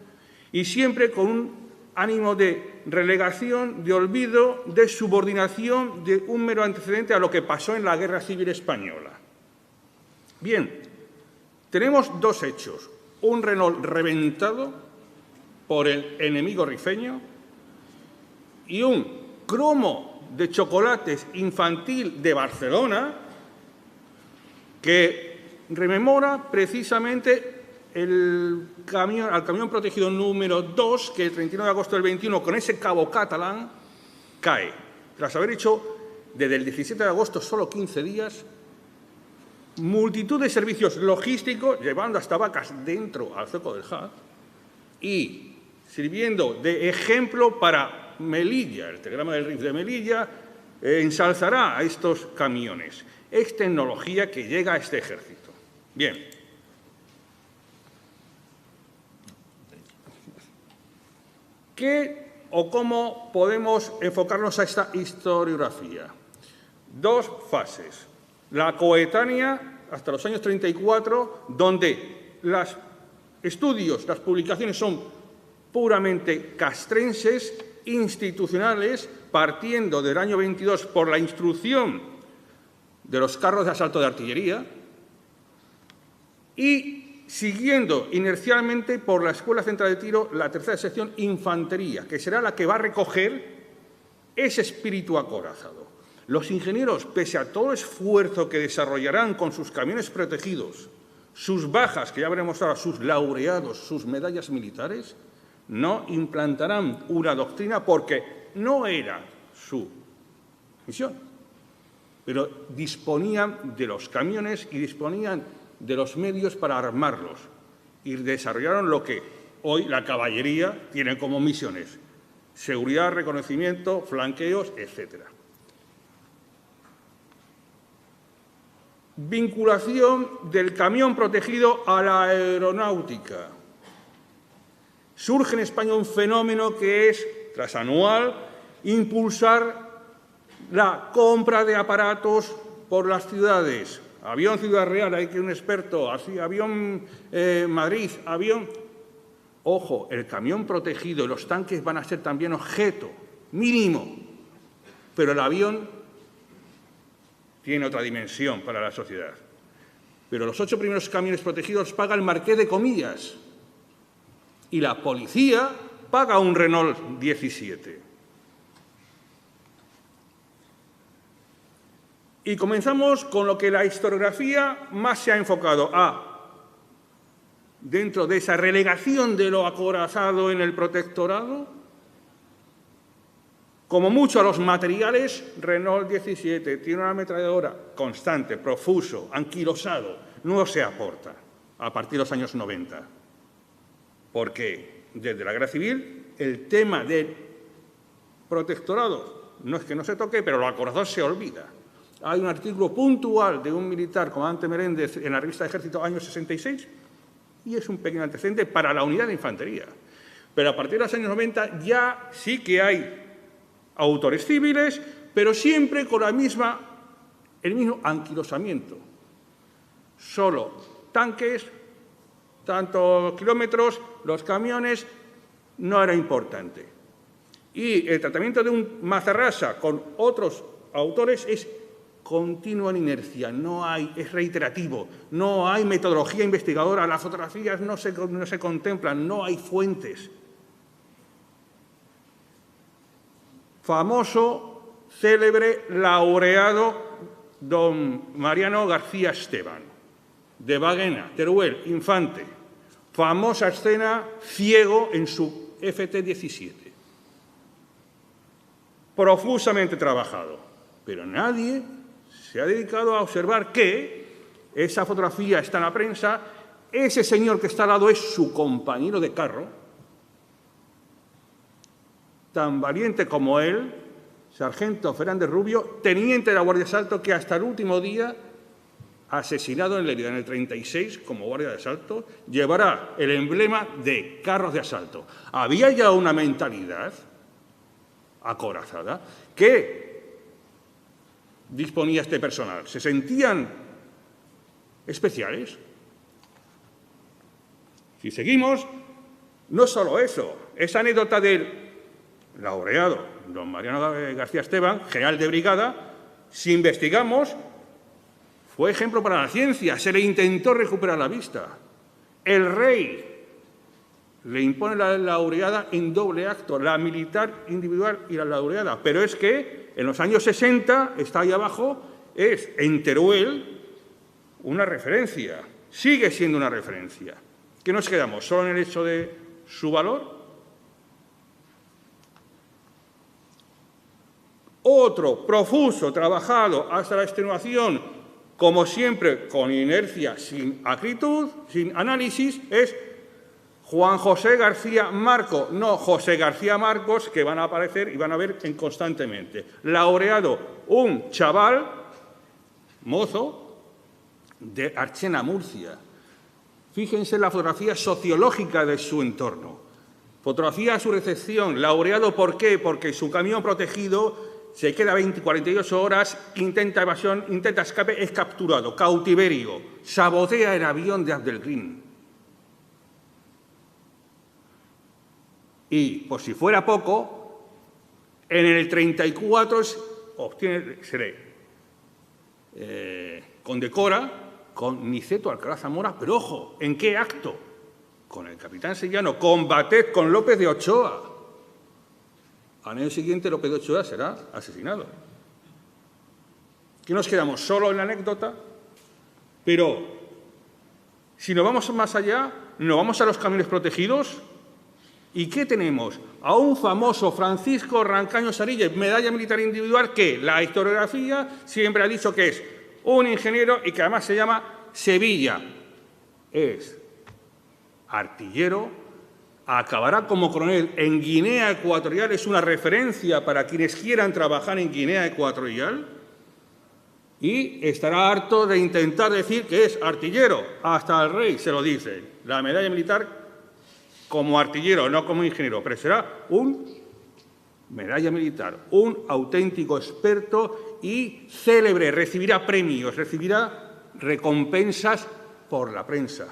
y siempre con un ánimo de relegación, de olvido, de subordinación de un mero antecedente a lo que pasó en la Guerra Civil Española. Bien, tenemos dos hechos. Un Renault reventado por el enemigo rifeño y un cromo de chocolates infantil de Barcelona que rememora precisamente al camión protegido número 2 que el 31 de agosto del 21 con ese cabo catalán cae. Tras haber hecho desde el 17 de agosto solo 15 días multitud de servicios logísticos llevando hasta vacas dentro al zoco del Jaz y sirviendo de ejemplo para Melilla, el telegrama del RIF de Melilla, ensalzará a estos camiones. Es tecnología que llega a este ejército. Bien. ¿Qué o cómo podemos enfocarnos a esta historiografía? Dos fases. La coetánea, hasta los años 34, donde los estudios, las publicaciones son puramente castrenses, institucionales, partiendo del año 22 por la instrucción de los carros de asalto de artillería y siguiendo inercialmente por la Escuela Central de Tiro, la tercera sección Infantería, que será la que va a recoger ese espíritu acorazado. Los ingenieros, pese a todo esfuerzo que desarrollarán con sus camiones protegidos, sus bajas, que ya veremos ahora, sus laureados, sus medallas militares, no implantarán una doctrina porque no era su misión. Pero disponían de los camiones y disponían de los medios para armarlos y desarrollaron lo que hoy la caballería tiene como misiones: seguridad, reconocimiento, flanqueos, etcétera. Vinculación del camión protegido a la aeronáutica. Surge en España un fenómeno que es, transanual, impulsar la compra de aparatos por las ciudades. Avión Ciudad Real, hay que un experto, así, avión Madrid, avión... Ojo, el camión protegido y los tanques van a ser también objeto mínimo, pero el avión tiene otra dimensión para la sociedad. Pero los 8 primeros camiones protegidos paga el Marqués de Comillas y la policía paga un Renault 17. Y comenzamos con lo que la historiografía más se ha enfocado dentro de esa relegación de lo acorazado en el protectorado, como mucho a los materiales. Renault 17 tiene una ametralladora constante, profuso, anquilosado, no se aporta a partir de los años 90, porque desde la Guerra Civil el tema del protectorado no es que no se toque, pero lo acorazado se olvida. Hay un artículo puntual de un militar, comandante Meréndez, en la revista de Ejército, año 66, y es un pequeño antecedente para la unidad de infantería. Pero a partir de los años 90 ya sí que hay autores civiles, pero siempre con el mismo anquilosamiento. Solo tanques, tantos kilómetros, los camiones, no era importante. Y el tratamiento de un Mazarrasa con otros autores es continua en inercia, es reiterativo, no hay metodología investigadora, las fotografías no se contemplan, no hay fuentes. Famoso, célebre, laureado don Mariano García Esteban, de Baguena, Teruel, Infante. Famosa escena, ciego en su FT-17. Profusamente trabajado, pero nadie se ha dedicado a observar que esa fotografía está en la prensa, ese señor que está al lado es su compañero de carro, tan valiente como él, sargento Fernández Rubio, teniente de la Guardia de Asalto, que hasta el último día asesinado en Lérida en el 36 como guardia de asalto, llevará el emblema de carros de asalto. Había ya una mentalidad acorazada que disponía este personal. ¿Se sentían especiales? Si seguimos, no solo eso, esa anécdota del laureado don Mariano García Esteban, general de brigada, si investigamos, fue ejemplo para la ciencia, se le intentó recuperar la vista. El rey le impone la laureada en doble acto, la militar individual y la laureada. Pero es que en los años 60, está ahí abajo, es en Teruel una referencia, sigue siendo una referencia. ¿Qué nos quedamos? ¿Solo en el hecho de su valor? Otro, profuso, trabajado hasta la extenuación, como siempre, con inercia, sin acritud, sin análisis, es Juan José García Marco, no José García Marcos, que van a aparecer y van a ver constantemente. Laureado, un chaval, mozo, de Archena, Murcia. Fíjense en la fotografía sociológica de su entorno. Fotografía a su recepción. Laureado, ¿por qué? Porque su camión protegido se queda 48 horas, intenta evasión, intenta escape, es capturado. Cautiverio. Sabotea el avión de Abdelkrim. Y, por si fuera poco, en el 34 se le condecora con Niceto Alcalá Zamora, pero ojo, ¿en qué acto? Con el capitán sevillano, combated con López de Ochoa. Al año siguiente López de Ochoa será asesinado. ¿Qué nos quedamos? Solo en la anécdota. Pero, si nos vamos más allá, nos vamos a los camiones protegidos. ¿Y qué tenemos? A un famoso Francisco Rancaño Sarille, medalla militar individual, que la historiografía siempre ha dicho que es un ingeniero y que además se llama Sevilla. Es artillero, acabará como coronel en Guinea Ecuatorial, es una referencia para quienes quieran trabajar en Guinea Ecuatorial, y estará harto de intentar decir que es artillero. Hasta el rey se lo dice. La medalla militar como artillero, no como ingeniero, pero será un medalla militar, un auténtico experto y célebre, recibirá premios, recibirá recompensas por la prensa.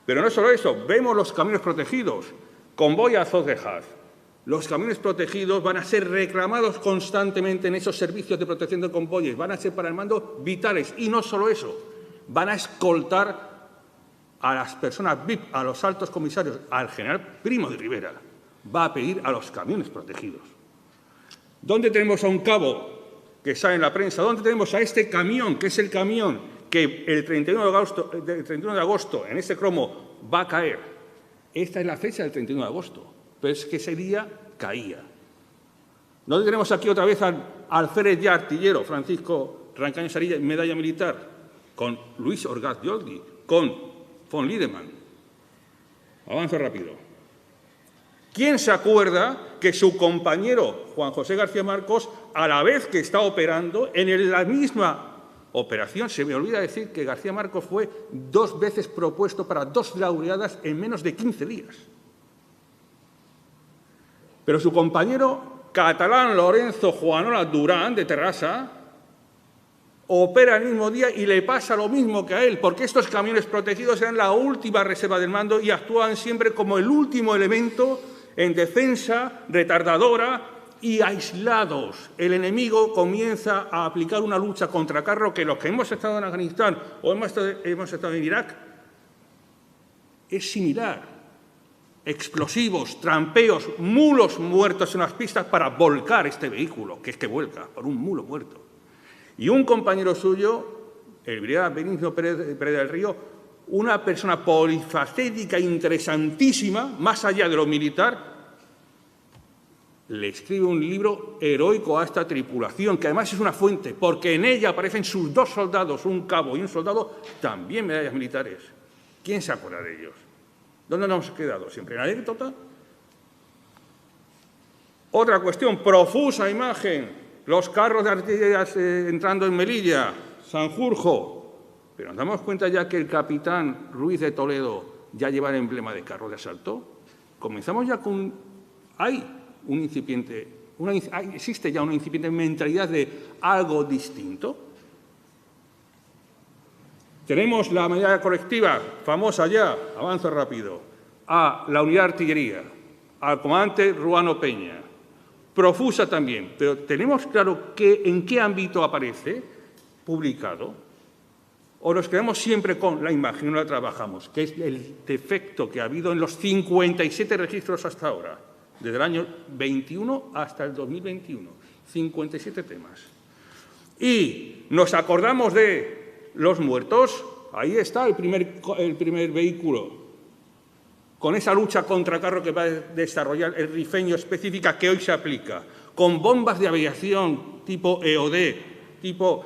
Pero no solo eso, vemos los caminos protegidos, convoy a Azov de Haz. Los camiones protegidos van a ser reclamados constantemente en esos servicios de protección de convoyes, van a ser para el mando vitales. Y no solo eso, van a escoltar a las personas VIP, a los altos comisarios, al general Primo de Rivera. Va a pedir a los camiones protegidos. ¿Dónde tenemos a un cabo que sale en la prensa? ¿Dónde tenemos a este camión, que es el camión que el 31 de agosto en este cromo va a caer? Esta es la fecha del 31 de agosto, pero es que ese día caía. ¿Dónde tenemos aquí otra vez al alférez ya artillero, Francisco Rancaño Sarille, medalla militar, con Luis Orgaz Yoldi, con von Liedemann? Avanzo rápido. ¿Quién se acuerda que su compañero, Juan José García Marcos, a la vez que está operando, en la misma operación, se me olvida decir que García Marcos fue 2 veces propuesto para 2 laureadas en menos de 15 días? Pero su compañero catalán Lorenzo Juanola Durán, de Terrassa, opera el mismo día y le pasa lo mismo que a él, porque estos camiones protegidos eran la última reserva del mando y actúan siempre como el último elemento en defensa retardadora y aislados. El enemigo comienza a aplicar una lucha contra carro que los que hemos estado en Afganistán o hemos estado en Irak es similar. Explosivos, trampeos, mulos muertos en las pistas para volcar este vehículo, que es que vuelca por un mulo muerto. Y un compañero suyo, el brigadier Benigno Pérez del Río, una persona polifacética, interesantísima, más allá de lo militar, le escribe un libro heroico a esta tripulación, que además es una fuente, porque en ella aparecen sus 2 soldados, un cabo y un soldado, también medallas militares. ¿Quién se acuerda de ellos? ¿Dónde nos hemos quedado? ¿Siempre en la anécdota? Otra cuestión, profusa imagen. Los carros de artillería entrando en Melilla, Sanjurjo, Pero nos damos cuenta ya que el capitán Ruiz de Toledo ya lleva el emblema de carro de asalto. Comenzamos ya con... existe ya una incipiente mentalidad de algo distinto. Tenemos la medida colectiva, famosa ya, avanzo rápido, a la unidad de artillería, al comandante Ruano Peña, profusa también, pero tenemos claro en qué ámbito aparece publicado. ¿O nos quedamos siempre con la imagen, no la trabajamos? Que es el defecto que ha habido en los 57 registros hasta ahora, desde el año 21 hasta el 2021. 57 temas. Y nos acordamos de los muertos. Ahí está el primer vehículo, con esa lucha contra carro que va a desarrollar el rifeño específica que hoy se aplica, con bombas de aviación tipo EOD, tipo...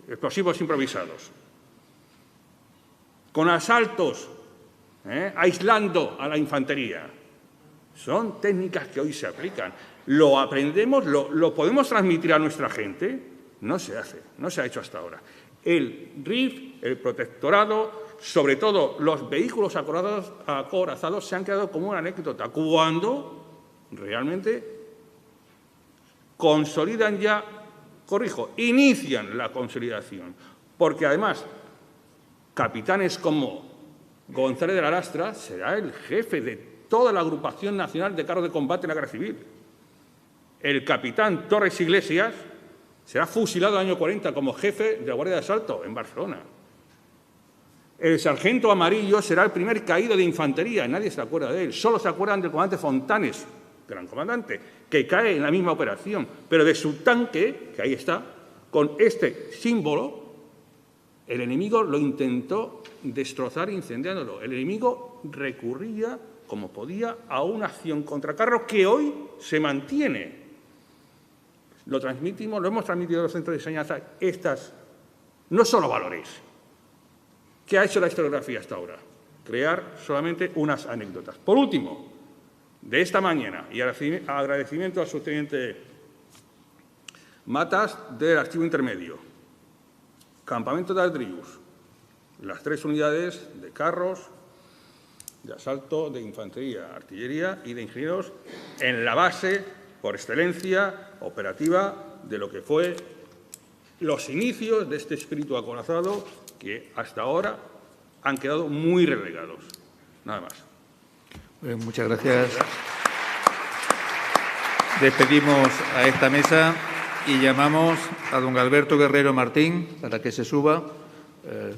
explosivos improvisados, con asaltos, aislando a la infantería. Son técnicas que hoy se aplican. ¿Lo aprendemos? ¿Lo podemos transmitir a nuestra gente? No se hace, no se ha hecho hasta ahora. El RIF, el protectorado, sobre todo los vehículos acorazados se han quedado como una anécdota, cuando realmente consolidan ya, inician la consolidación, porque además capitanes como González de la Lastra será el jefe de toda la agrupación nacional de carros de combate en la guerra civil. El capitán Torres Iglesias será fusilado en el año 40 como jefe de la Guardia de Asalto en Barcelona. El sargento Amarillo será el primer caído de infantería, nadie se acuerda de él, solo se acuerdan del comandante Fontanes, gran comandante, que cae en la misma operación, pero de su tanque, que ahí está, con este símbolo, el enemigo lo intentó destrozar incendiándolo. El enemigo recurría, como podía, a una acción contra carro que hoy se mantiene. Lo hemos transmitido a los centros de enseñanza no solo valores. ¿Qué ha hecho la historiografía hasta ahora? Crear solamente unas anécdotas. Por último, de esta mañana, y agradecimiento al subteniente Matas del Archivo Intermedio, Campamento de Aldrius, las 3 unidades de carros, de asalto, de infantería, artillería y de ingenieros en la base, por excelencia, operativa de lo que fue los inicios de este espíritu acorazado que hasta ahora han quedado muy relegados. Nada más. Muchas gracias. Despedimos a esta mesa y llamamos a don Alberto Guerrero Martín para que se suba.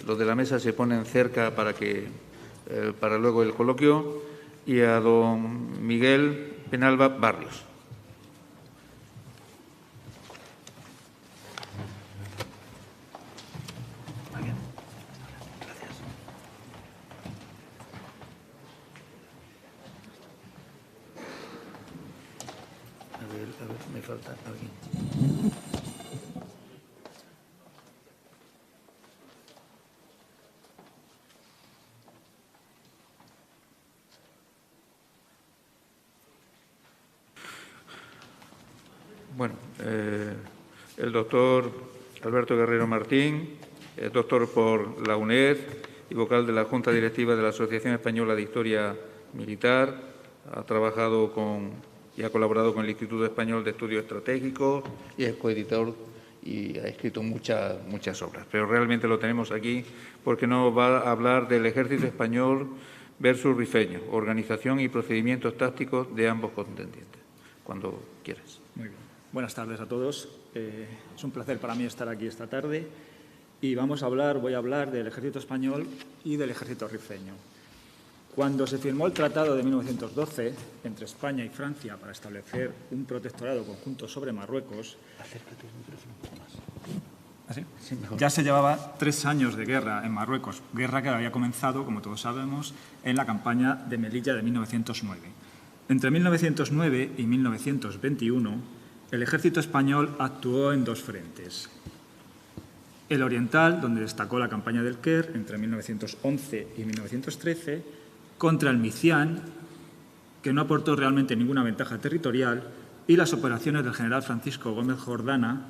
Los de la mesa se ponen cerca para luego el coloquio, y a don Miguel Penalba Barrios. A ver, me falta alguien. Bueno, el doctor Alberto Guerrero Martín es doctor por la UNED y vocal de la Junta Directiva de la Asociación Española de Historia Militar. Ha trabajado y ha colaborado con el Instituto Español de Estudios Estratégicos y es coeditor y ha escrito muchas obras. Pero realmente lo tenemos aquí porque nos va a hablar del Ejército Español versus Rifeño, organización y procedimientos tácticos de ambos contendientes. Cuando quieras. Muy bien. Buenas tardes a todos. Es un placer para mí estar aquí esta tarde y voy a hablar del Ejército Español y del Ejército Rifeño. Cuando se firmó el Tratado de 1912 entre España y Francia para establecer un protectorado conjunto sobre Marruecos, ya se llevaba 3 años de guerra en Marruecos, guerra que había comenzado, como todos sabemos, en la campaña de Melilla de 1909. Entre 1909 y 1921, el ejército español actuó en 2 frentes. El oriental, donde destacó la campaña del Quer entre 1911 y 1913, contra el Micián, que no aportó realmente ninguna ventaja territorial, y las operaciones del general Francisco Gómez Jordana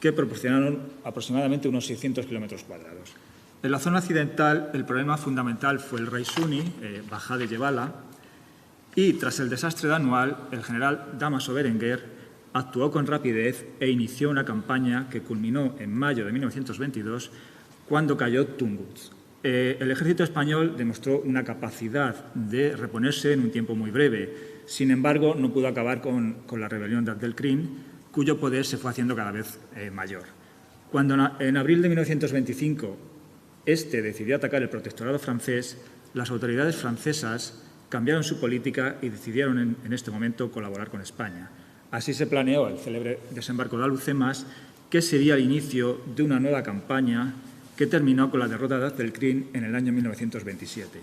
que proporcionaron aproximadamente unos 600 kilómetros cuadrados. En la zona occidental, el problema fundamental fue el rey suní, Bajá de Jebala, y tras el desastre de Anual, el general Dámaso Berenguer actuó con rapidez e inició una campaña que culminó en mayo de 1922, cuando cayó Tunguts. El ejército español demostró una capacidad de reponerse en un tiempo muy breve. Sin embargo, no pudo acabar con la rebelión de Abdelkrim, cuyo poder se fue haciendo cada vez mayor. Cuando en abril de 1925 este decidió atacar el protectorado francés, las autoridades francesas cambiaron su política y decidieron en este momento colaborar con España. Así se planeó el célebre desembarco de Alhucemas, que sería el inicio de una nueva campaña que terminó con la derrota de Abdelkrim en el año 1927.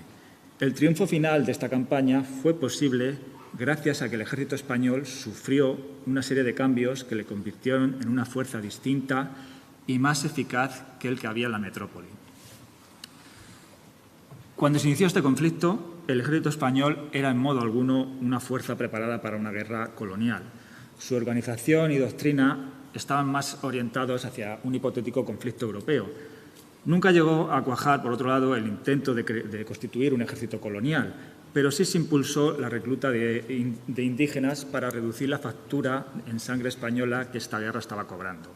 El triunfo final de esta campaña fue posible gracias a que el ejército español sufrió una serie de cambios que le convirtieron en una fuerza distinta y más eficaz que el que había en la metrópoli. Cuando se inició este conflicto, el ejército español era en modo alguno una fuerza preparada para una guerra colonial. Su organización y doctrina estaban más orientados hacia un hipotético conflicto europeo. Nunca llegó a cuajar, por otro lado, el intento de constituir un ejército colonial, pero sí se impulsó la recluta de indígenas para reducir la factura en sangre española que esta guerra estaba cobrando.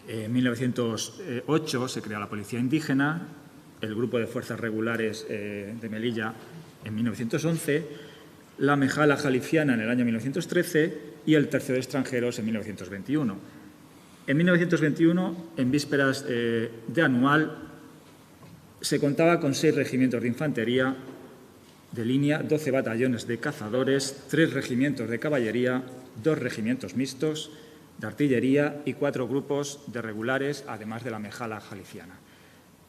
En 1908 se creó la Policía Indígena, el Grupo de Fuerzas Regulares de Melilla en 1911, la Mejala Jalifiana en el año 1913 y el Tercio de Extranjeros en 1921. En 1921, en vísperas de Anual, se contaba con 6 regimientos de infantería de línea, 12 batallones de cazadores, 3 regimientos de caballería, 2 regimientos mixtos de artillería y 4 grupos de regulares, además de la Mejala Jalifiana.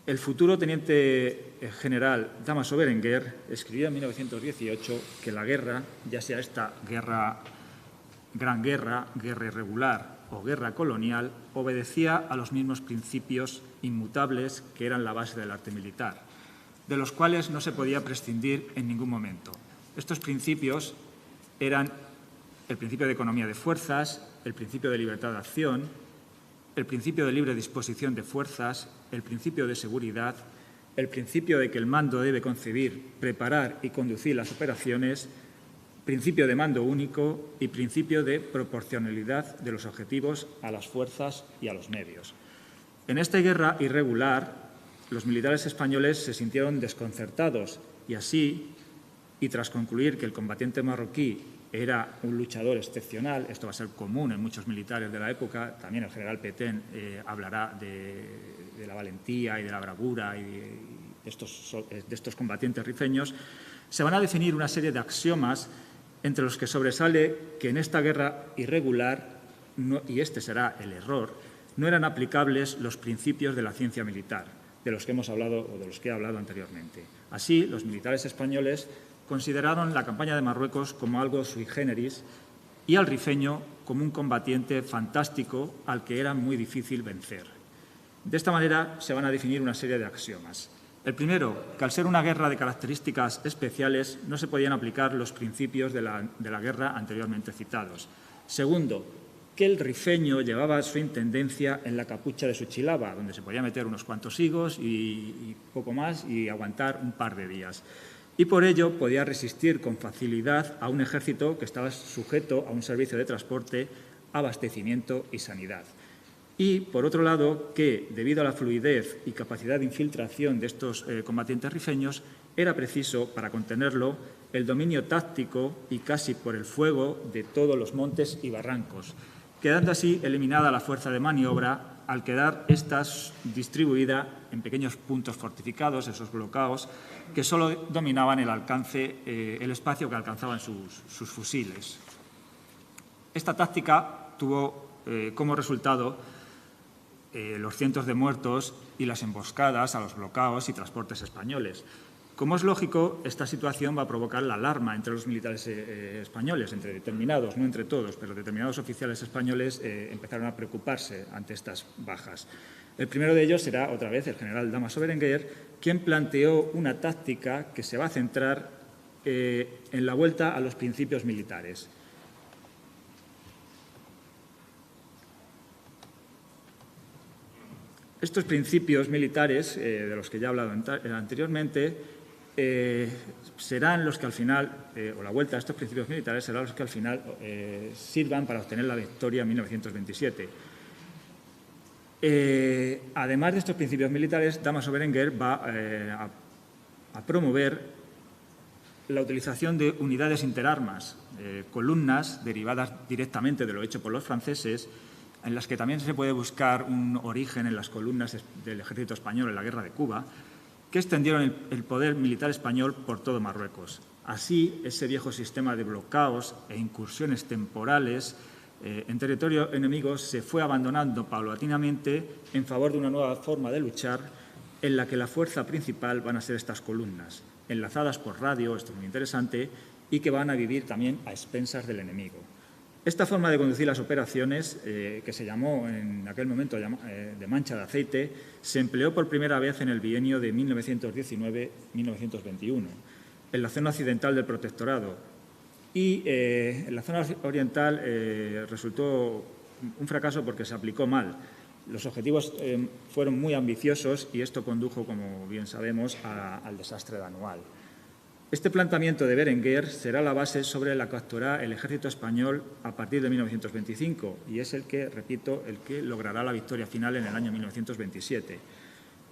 El futuro teniente general Dámaso Berenguer escribió en 1918 que la guerra, ya sea esta gran guerra, guerra irregular o guerra colonial, obedecía a los mismos principios inmutables que eran la base del arte militar, de los cuales no se podía prescindir en ningún momento. Estos principios eran el principio de economía de fuerzas, el principio de libertad de acción, el principio de libre disposición de fuerzas, el principio de seguridad, el principio de que el mando debe concebir, preparar y conducir las operaciones, principio de mando único y principio de proporcionalidad de los objetivos a las fuerzas y a los medios. En esta guerra irregular, los militares españoles se sintieron desconcertados y así, y tras concluir que el combatiente marroquí era un luchador excepcional, esto va a ser común en muchos militares de la época, también el general Petén hablará de la valentía y de la bravura y de estos combatientes rifeños, se van a definir una serie de axiomas entre los que sobresale que en esta guerra irregular, y este será el error, no eran aplicables los principios de la ciencia militar, de los que hemos hablado o de los que he hablado anteriormente. Así, los militares españoles consideraron la campaña de Marruecos como algo sui generis y al rifeño como un combatiente fantástico al que era muy difícil vencer. De esta manera se van a definir una serie de axiomas. El primero, que al ser una guerra de características especiales no se podían aplicar los principios de la guerra anteriormente citados. Segundo, que el rifeño llevaba su intendencia en la capucha de su chilaba, donde se podía meter unos cuantos higos y poco más y aguantar un par de días. Y por ello podía resistir con facilidad a un ejército que estaba sujeto a un servicio de transporte, abastecimiento y sanidad. Y, por otro lado, que, debido a la fluidez y capacidad de infiltración de estos combatientes rifeños, era preciso, para contenerlo, el dominio táctico y casi por el fuego de todos los montes y barrancos, quedando así eliminada la fuerza de maniobra al quedar ésta distribuida en pequeños puntos fortificados, esos bloqueos, que solo dominaban el espacio que alcanzaban sus fusiles. Esta táctica tuvo como resultado los cientos de muertos y las emboscadas a los bloqueos y transportes españoles. Como es lógico, esta situación va a provocar la alarma entre los militares españoles, entre determinados, no entre todos, pero determinados oficiales españoles empezaron a preocuparse ante estas bajas. El primero de ellos será, otra vez, el general Dámaso Berenguer, quien planteó una táctica que se va a centrar en la vuelta a los principios militares. Estos principios militares, de los que ya he hablado anteriormente, serán los que al final, o la vuelta a estos principios militares, serán los que al final sirvan para obtener la victoria en 1927. Además de estos principios militares, Dámaso Berenguer va a promover la utilización de unidades interarmas, columnas derivadas directamente de lo hecho por los franceses, en las que también se puede buscar un origen en las columnas del ejército español en la Guerra de Cuba, que extendieron el poder militar español por todo Marruecos. Así, ese viejo sistema de bloqueos e incursiones temporales en territorio enemigo se fue abandonando paulatinamente en favor de una nueva forma de luchar en la que la fuerza principal van a ser estas columnas, enlazadas por radio, esto es muy interesante, y que van a vivir también a expensas del enemigo. Esta forma de conducir las operaciones, que se llamó en aquel momento de mancha de aceite, se empleó por primera vez en el bienio de 1919-1921, en la zona occidental del Protectorado. Y en la zona oriental resultó un fracaso porque se aplicó mal. Los objetivos fueron muy ambiciosos y esto condujo, como bien sabemos, al desastre de Anual. Este planteamiento de Berenguer será la base sobre la que actuará el ejército español a partir de 1925 y es el que, repito, el que logrará la victoria final en el año 1927.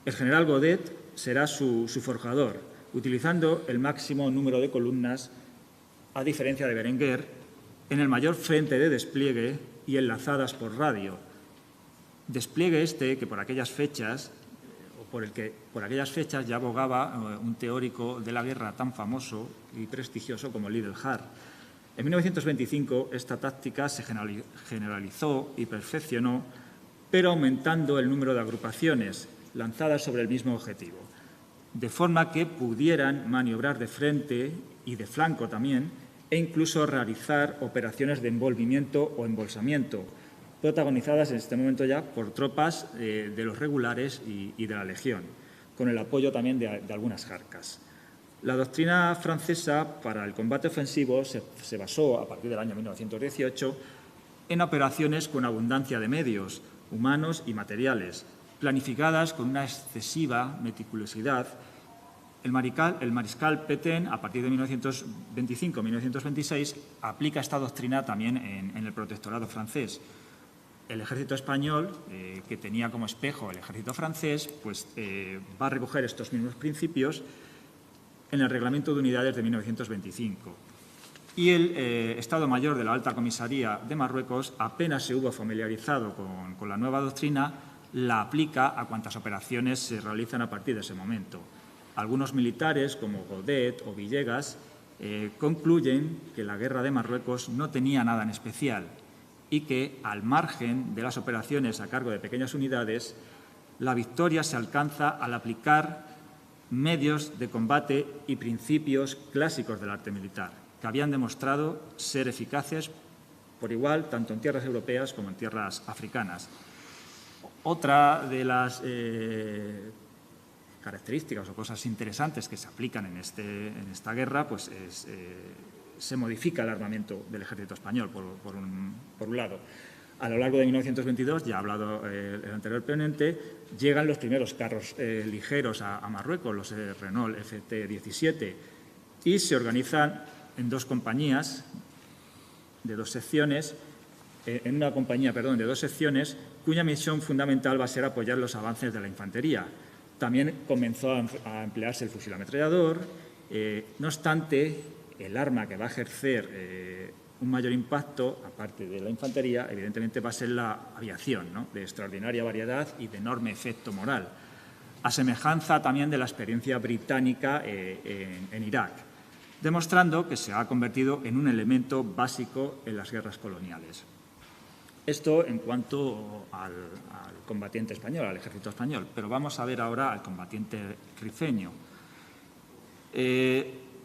El general Godet será su forjador, utilizando el máximo número de columnas, a diferencia de Berenguer, en el mayor frente de despliegue y enlazadas por radio. Despliegue este que por aquellas fechas ya abogaba un teórico de la guerra tan famoso y prestigioso como Lidl-Haar. En 1925 esta táctica se generalizó y perfeccionó, pero aumentando el número de agrupaciones lanzadas sobre el mismo objetivo, de forma que pudieran maniobrar de frente y de flanco también e incluso realizar operaciones de envolvimiento o embolsamiento, protagonizadas en este momento ya por tropas de los regulares y de la Legión, con el apoyo también de algunas jarcas. La doctrina francesa para el combate ofensivo se basó, a partir del año 1918, en operaciones con abundancia de medios, humanos y materiales, planificadas con una excesiva meticulosidad. El mariscal Pétain, a partir de 1925-1926, aplica esta doctrina también en el protectorado francés. El ejército español, que tenía como espejo el ejército francés, pues va a recoger estos mismos principios en el Reglamento de Unidades de 1925. Y el Estado Mayor de la Alta Comisaría de Marruecos, apenas se hubo familiarizado con la nueva doctrina, la aplica a cuantas operaciones se realizan a partir de ese momento. Algunos militares, como Godet o Villegas, concluyen que la guerra de Marruecos no tenía nada en especial y que, al margen de las operaciones a cargo de pequeñas unidades, la victoria se alcanza al aplicar medios de combate y principios clásicos del arte militar, que habían demostrado ser eficaces por igual tanto en tierras europeas como en tierras africanas. Otra de las características o cosas interesantes que se aplican en esta guerra pues se modifica el armamento del ejército español, por un lado. A lo largo de 1922, ya ha hablado el anterior ponente, llegan los primeros carros ligeros a Marruecos, los Renault FT-17, y se organizan en dos compañías de dos secciones, de dos secciones, cuya misión fundamental va a ser apoyar los avances de la infantería. También comenzó a emplearse el fusil ametrallador. No obstante, el arma que va a ejercer un mayor impacto, aparte de la infantería, evidentemente va a ser la aviación, ¿no?, de extraordinaria variedad y de enorme efecto moral, a semejanza también de la experiencia británica en Irak, demostrando que se ha convertido en un elemento básico en las guerras coloniales. Esto en cuanto al combatiente español, al ejército español, pero vamos a ver ahora al combatiente rifeño.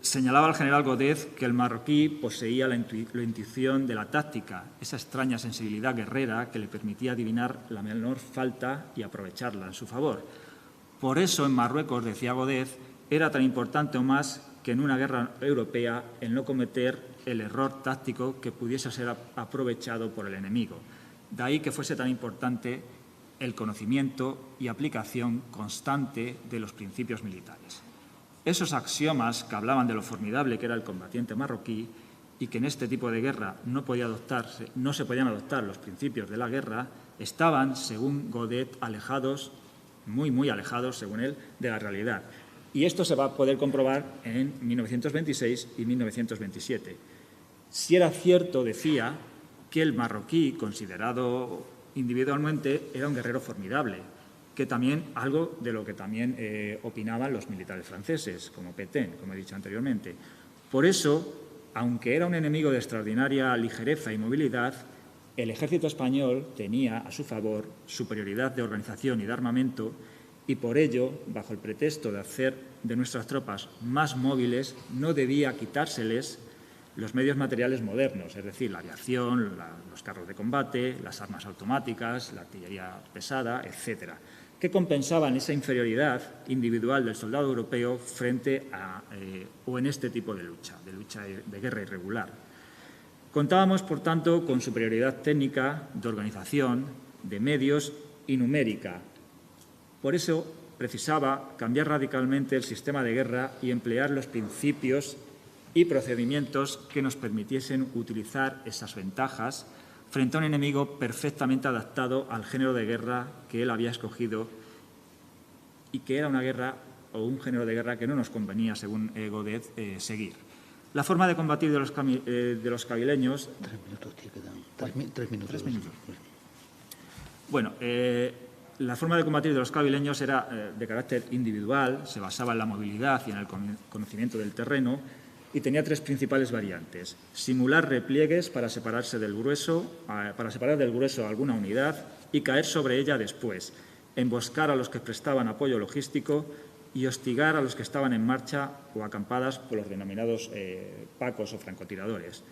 Señalaba el general Godet que el marroquí poseía la intuición de la táctica, esa extraña sensibilidad guerrera que le permitía adivinar la menor falta y aprovecharla en su favor. Por eso en Marruecos, decía Godet, era tan importante o más que en una guerra europea el no cometer el error táctico que pudiese ser aprovechado por el enemigo. De ahí que fuese tan importante el conocimiento y aplicación constante de los principios militares. Esos axiomas que hablaban de lo formidable que era el combatiente marroquí y que en este tipo de guerra no se podían adoptar los principios de la guerra, estaban, según Godet, alejados, muy alejados, según él, de la realidad. Y esto se va a poder comprobar en 1926 y 1927. Si era cierto, decía, que el marroquí, considerado individualmente, era un guerrero formidable, que también algo de lo que también opinaban los militares franceses, como Pétain, como he dicho anteriormente. Por eso, aunque era un enemigo de extraordinaria ligereza y movilidad, el ejército español tenía a su favor superioridad de organización y de armamento y por ello, bajo el pretexto de hacer de nuestras tropas más móviles, no debía quitárseles los medios materiales modernos, es decir, la aviación, los carros de combate, las armas automáticas, la artillería pesada, etcétera, que compensaban esa inferioridad individual del soldado europeo frente a o en este tipo de lucha de guerra irregular. Contábamos, por tanto, con superioridad técnica, de organización, de medios y numérica. Por eso precisaba cambiar radicalmente el sistema de guerra y emplear los principios y procedimientos que nos permitiesen utilizar esas ventajas frente a un enemigo perfectamente adaptado al género de guerra que él había escogido y que era una guerra o un género de guerra que no nos convenía, según Godet, seguir. La forma de combatir de los cabileños... 3 minutos, tío, quedan 3 minutos. 3 minutos. Bueno, la forma de combatir de los cabileños era de carácter individual, se basaba en la movilidad y en el conocimiento del terreno y tenía 3 principales variantes. Simular repliegues para separar del grueso a alguna unidad y caer sobre ella después, emboscar a los que prestaban apoyo logístico y hostigar a los que estaban en marcha o acampadas por los denominados pacos o francotiradores.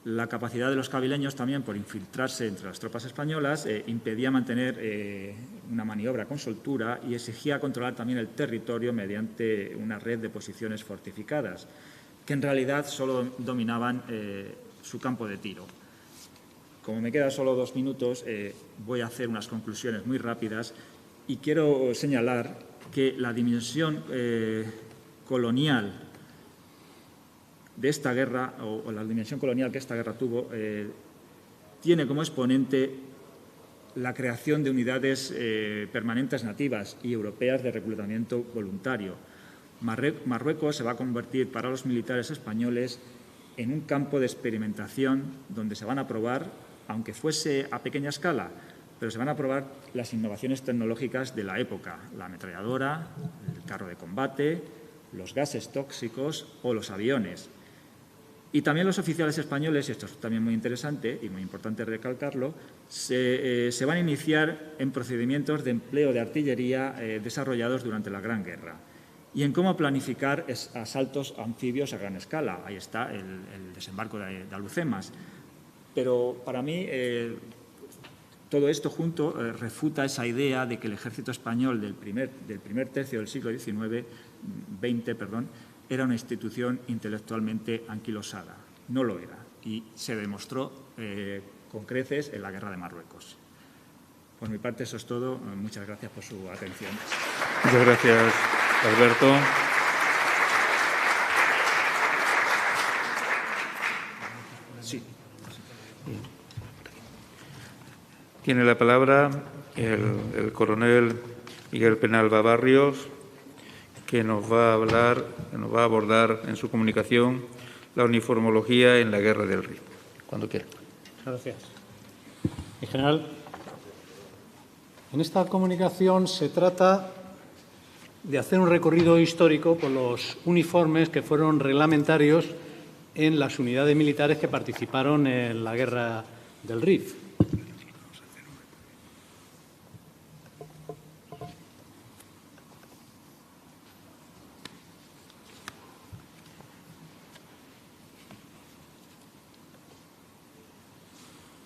La capacidad de los cabileños también por infiltrarse entre las tropas españolas impedía mantener una maniobra con soltura y exigía controlar también el territorio mediante una red de posiciones fortificadas, que en realidad solo dominaban su campo de tiro. Como me quedan solo 2 minutos, voy a hacer unas conclusiones muy rápidas y quiero señalar que la dimensión colonial de esta guerra, o la dimensión colonial que esta guerra tuvo, tiene como exponente la creación de unidades permanentes nativas y europeas de reclutamiento voluntario. Marruecos se va a convertir para los militares españoles en un campo de experimentación donde se van a probar, aunque fuese a pequeña escala, pero se van a probar las innovaciones tecnológicas de la época, la ametralladora, el carro de combate, los gases tóxicos o los aviones. Y también los oficiales españoles, y esto es también muy interesante y muy importante recalcarlo, se van a iniciar en procedimientos de empleo de artillería desarrollados durante la Gran Guerra y en cómo planificar asaltos anfibios a gran escala. Ahí está el desembarco de Alhucemas. Pero para mí todo esto junto refuta esa idea de que el ejército español del primer tercio del siglo XX, era una institución intelectualmente anquilosada. No lo era y se demostró con creces en la Guerra de Marruecos. Por mi parte eso es todo. Muchas gracias por su atención. Muchas gracias, Alberto. Sí. Tiene la palabra el coronel Miguel Penalba Barrios, que nos va a abordar en su comunicación la uniformología en la Guerra del Rif. Cuando quiera. Gracias. En general, en esta comunicación se trata de hacer un recorrido histórico por los uniformes que fueron reglamentarios en las unidades militares que participaron en la Guerra del Rif.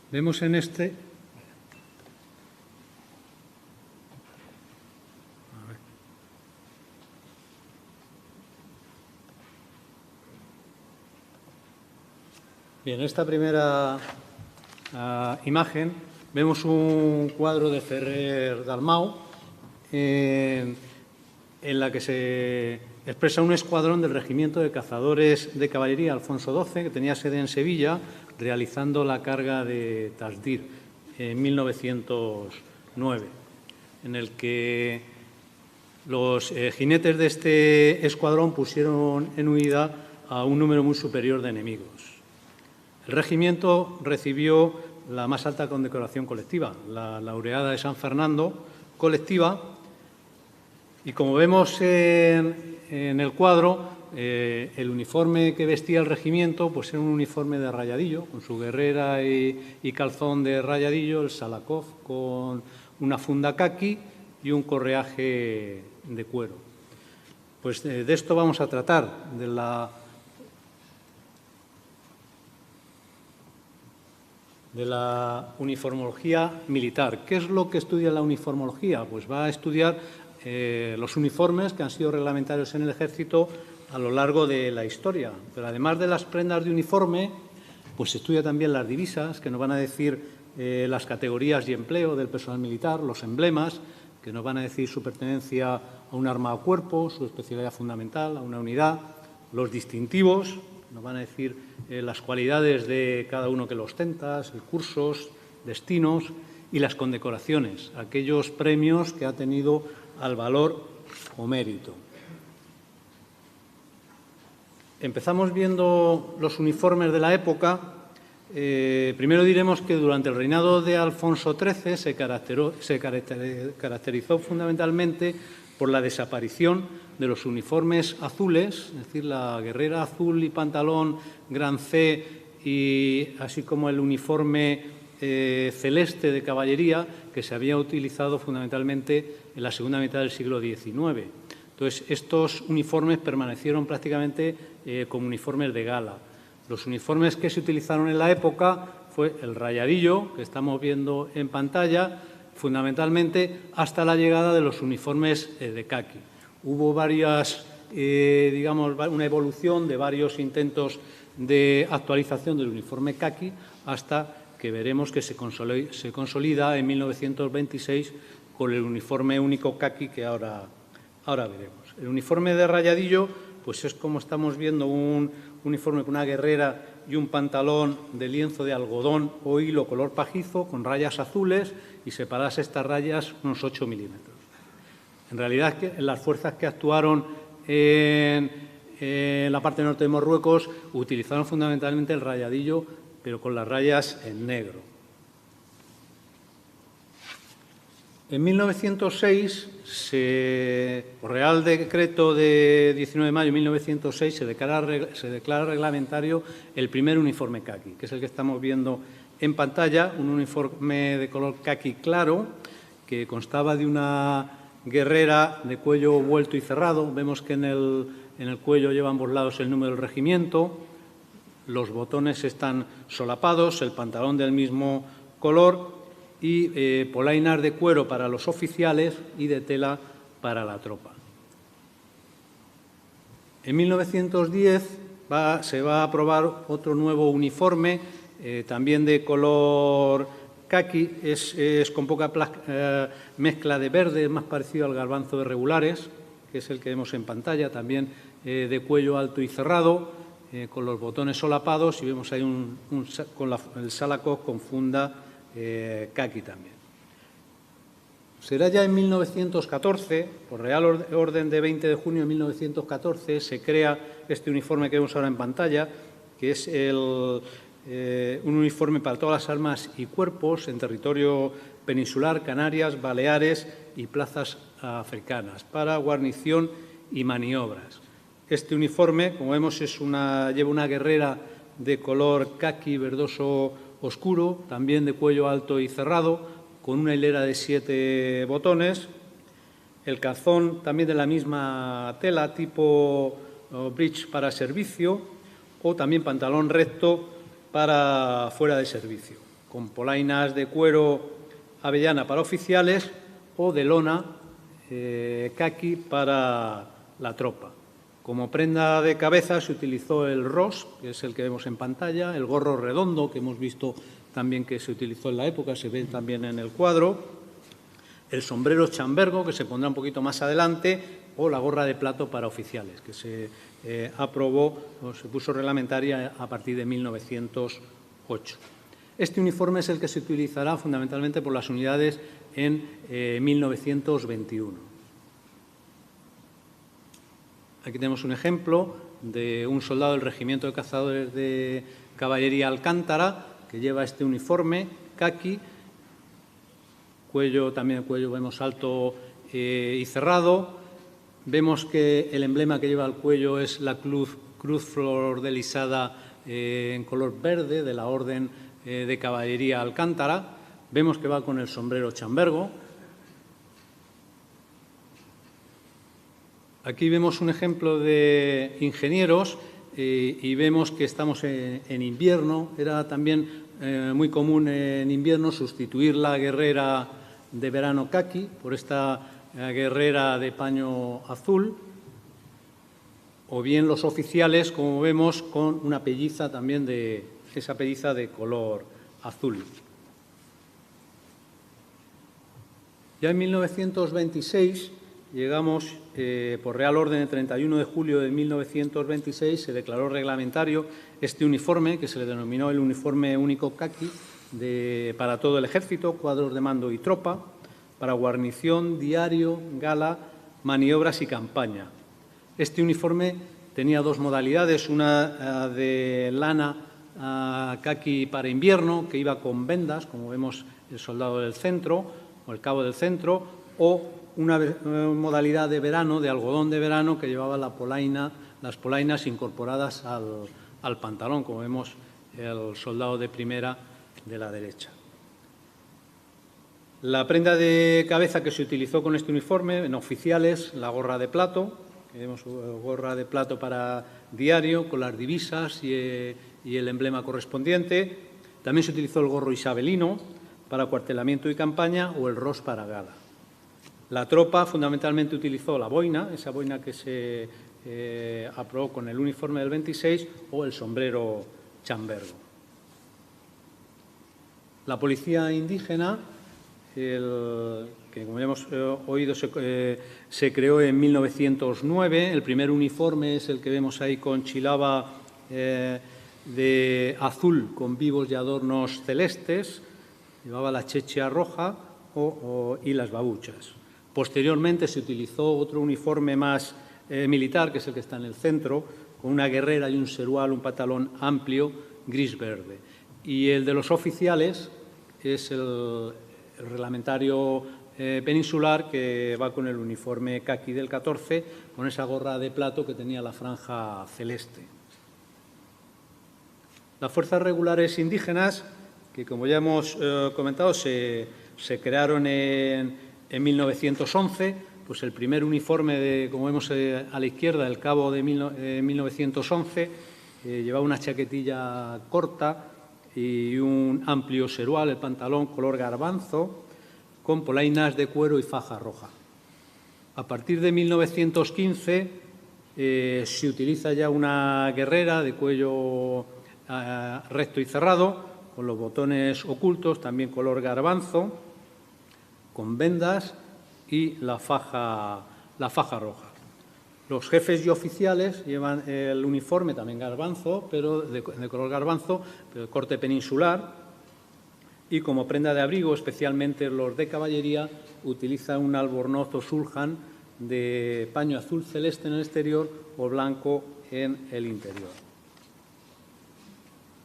Vemos en este esta primera imagen vemos un cuadro de Ferrer Dalmau en la que se expresa un escuadrón del Regimiento de Cazadores de Caballería Alfonso XII, que tenía sede en Sevilla, realizando la carga de Tasdir en 1909, en el que los jinetes de este escuadrón pusieron en huida a un número muy superior de enemigos. El regimiento recibió la más alta condecoración colectiva, la Laureada de San Fernando colectiva, y como vemos en el cuadro, el uniforme que vestía el regimiento pues era un uniforme de rayadillo, con su guerrera y calzón de rayadillo, el Salakov con una funda caqui y un correaje de cuero. Pues de esto vamos a tratar, de la uniformología militar. ¿Qué es lo que estudia la uniformología? Pues va a estudiar los uniformes que han sido reglamentarios en el Ejército a lo largo de la historia. Pero además de las prendas de uniforme, pues se estudia también las divisas, que nos van a decir las categorías y empleo del personal militar, los emblemas, que nos van a decir su pertenencia a un arma o cuerpo, su especialidad fundamental, a una unidad, los distintivos, nos van a decir las cualidades de cada uno que lo ostenta, cursos, destinos, y las condecoraciones, aquellos premios que ha tenido al valor o mérito. Empezamos viendo los uniformes de la época. Primero diremos que durante el reinado de Alfonso XIII se caracterizó fundamentalmente por la desaparición de los uniformes azules, es decir, la guerrera azul y pantalón gran C, y así como el uniforme celeste de caballería, que se había utilizado fundamentalmente en la segunda mitad del siglo XIX. Entonces, estos uniformes permanecieron prácticamente como uniformes de gala. Los uniformes que se utilizaron en la época fue el rayadillo, que estamos viendo en pantalla, fundamentalmente hasta la llegada de los uniformes de caqui. Hubo una evolución de varios intentos de actualización del uniforme caqui hasta que veremos que se consolida en 1926 con el uniforme único caqui que ahora veremos. El uniforme de rayadillo pues es, como estamos viendo, un uniforme con una guerrera y un pantalón de lienzo de algodón o hilo color pajizo con rayas azules y separadas estas rayas unos 8 milímetros. En realidad, las fuerzas que actuaron en la parte norte de Marruecos utilizaron fundamentalmente el rayadillo, pero con las rayas en negro. En 1906, por Real Decreto de 19 de mayo de 1906, se declara reglamentario el primer uniforme caqui, que es el que estamos viendo en pantalla, un uniforme de color caqui claro, que constaba de una guerrera de cuello vuelto y cerrado. Vemos que en el cuello lleva a ambos lados el número del regimiento, los botones están solapados, el pantalón del mismo color y polainas de cuero para los oficiales y de tela para la tropa. En 1910 se va a aprobar otro nuevo uniforme, también de color caqui, es con poca mezcla de verde, más parecido al garbanzo de regulares, que es el que vemos en pantalla, también de cuello alto y cerrado, con los botones solapados, y vemos ahí el Salakov con funda caqui también. Será ya en 1914, por Real Orden de 20 de junio de 1914, se crea este uniforme que vemos ahora en pantalla, que es un uniforme para todas las armas y cuerpos en territorio peninsular, Canarias, Baleares y plazas africanas, para guarnición y maniobras. Este uniforme, como vemos, lleva una guerrera de color caqui verdoso oscuro, también de cuello alto y cerrado, con una hilera de 7 botones. El calzón también de la misma tela, tipo breech para servicio, o también pantalón recto para fuera de servicio, con polainas de cuero avellana para oficiales o de lona caqui para la tropa. Como prenda de cabeza se utilizó el ros, que es el que vemos en pantalla, el gorro redondo que hemos visto también que se utilizó en la época, se ve también en el cuadro, el sombrero chambergo, que se pondrá un poquito más adelante, o la gorra de plato para oficiales, que se aprobó o se puso reglamentaria a partir de 1908. Este uniforme es el que se utilizará fundamentalmente por las unidades en 1921. Aquí tenemos un ejemplo de un soldado del Regimiento de Cazadores de Caballería Alcántara que lleva este uniforme caqui, también el cuello vemos alto y cerrado. Vemos que el emblema que lleva al cuello es la cruz flordelisada en color verde de la Orden de Caballería Alcántara. Vemos que va con el sombrero chambergo. Aquí vemos un ejemplo de ingenieros y vemos que estamos en invierno. Era también muy común en invierno sustituir la guerrera de verano caqui por esta guerrera de paño azul, o bien los oficiales, como vemos, con una pelliza también esa pelliza de color azul. Ya en 1926 llegamos, por Real Orden de 31 de julio de 1926, se declaró reglamentario este uniforme, que se le denominó el uniforme único caqui para todo el ejército, cuadros de mando y tropa, para guarnición, diario, gala, maniobras y campaña. Este uniforme tenía dos modalidades, una de lana caqui para invierno, que iba con vendas, como vemos el soldado del centro o el cabo del centro, o una modalidad de verano, de algodón de verano, que llevaba las polainas incorporadas al pantalón, como vemos el soldado de primera de la derecha. La prenda de cabeza que se utilizó con este uniforme en oficiales, la gorra de plato, que vemos gorra de plato para diario, con las divisas y el emblema correspondiente. También se utilizó el gorro isabelino para acuartelamiento y campaña o el ros para gala. La tropa fundamentalmente utilizó la boina, esa boina que se aprobó con el uniforme del 26, o el sombrero chambergo. La policía indígena, que como ya hemos oído se creó en 1909. El primer uniforme es el que vemos ahí con chilaba de azul con vivos y adornos celestes, llevaba la chechia roja y las babuchas. Posteriormente se utilizó otro uniforme más militar, que es el que está en el centro, con una guerrera y un serual, un pantalón amplio, gris-verde. Y el de los oficiales es el reglamentario peninsular, que va con el uniforme caqui del 14, con esa gorra de plato que tenía la franja celeste. Las fuerzas regulares indígenas, que como ya hemos comentado, se crearon en 1911, pues el primer uniforme, como vemos a la izquierda, el cabo de 1911, llevaba una chaquetilla corta y un amplio serual, el pantalón color garbanzo, con polainas de cuero y faja roja. A partir de 1915 se utiliza ya una guerrera de cuello recto y cerrado, con los botones ocultos, también color garbanzo, con vendas y la faja roja. Los jefes y oficiales llevan el uniforme también garbanzo, pero de color garbanzo, pero de corte peninsular, y como prenda de abrigo, especialmente los de caballería, utilizan un albornoz o sulhan de paño azul celeste en el exterior o blanco en el interior.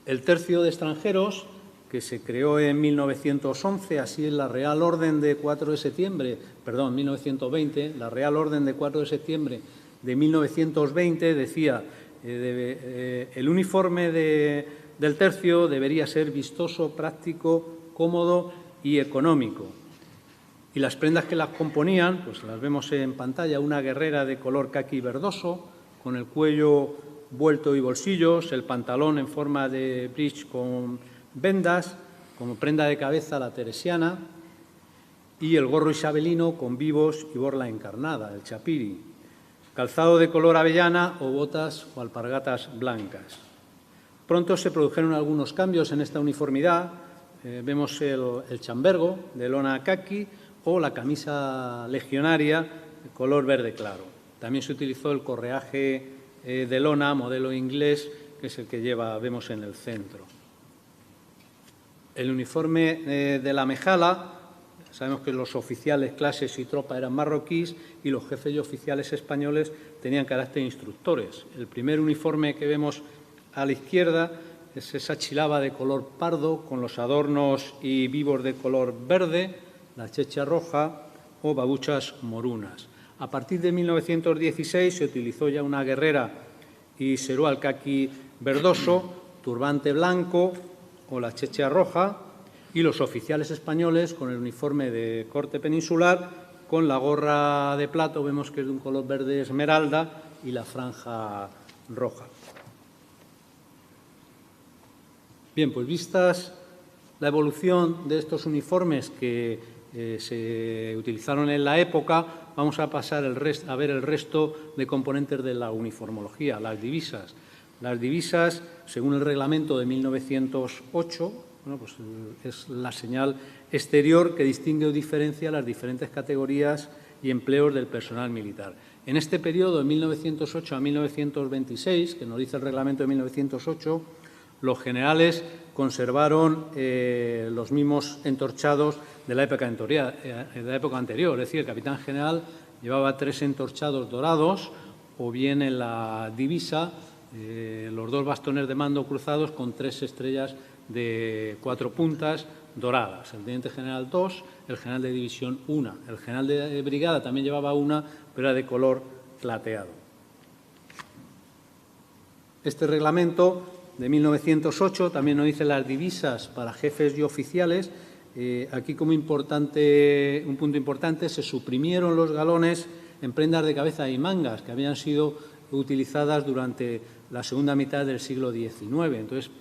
El tercio de extranjeros, que se creó en 1911, así en la Real Orden de 4 de septiembre, perdón, 1920, la Real Orden de 4 de septiembre de 1920 decía el uniforme del tercio debería ser vistoso, práctico, cómodo y económico. Y las prendas que las componían, pues las vemos en pantalla, una guerrera de color caqui verdoso, con el cuello vuelto y bolsillos, el pantalón en forma de bridge con vendas, como prenda de cabeza la teresiana, y el gorro isabelino con vivos y borla encarnada, el chapiri, calzado de color avellana o botas o alpargatas blancas. Pronto se produjeron algunos cambios en esta uniformidad, vemos el chambergo de lona caqui o la camisa legionaria de color verde claro. También se utilizó el correaje de lona, modelo inglés, que es el que vemos en el centro. El uniforme de la mejala, sabemos que los oficiales, clases y tropa eran marroquíes y los jefes y oficiales españoles tenían carácter de instructores. El primer uniforme que vemos a la izquierda es esa chilaba de color pardo con los adornos y vivos de color verde, la checha roja o babuchas morunas. A partir de 1916 se utilizó ya una guerrera y serual caqui verdoso, turbante blanco o la checha roja, y los oficiales españoles con el uniforme de corte peninsular, con la gorra de plato, vemos que es de un color verde esmeralda, y la franja roja. Bien, pues vistas la evolución de estos uniformes que se utilizaron en la época, vamos a pasar a ver el resto de componentes de la uniformología, las divisas. Las divisas, según el reglamento de 1908, pues es la señal exterior que distingue o diferencia las diferentes categorías y empleos del personal militar. En este periodo, de 1908 a 1926, que nos dice el reglamento de 1908, los generales conservaron los mismos entorchados de la época anterior. Es decir, el capitán general llevaba 3 entorchados dorados, o bien en la divisa los 2 bastones de mando cruzados con 3 estrellas de 4 puntas doradas. El teniente general 2, el general de división 1. El general de brigada también llevaba una, pero era de color plateado. Este reglamento de 1908 también nos dice las divisas para jefes y oficiales. Aquí, como un punto importante, se suprimieron los galones en prendas de cabeza y mangas que habían sido utilizadas durante la segunda mitad del siglo XIX. Entonces,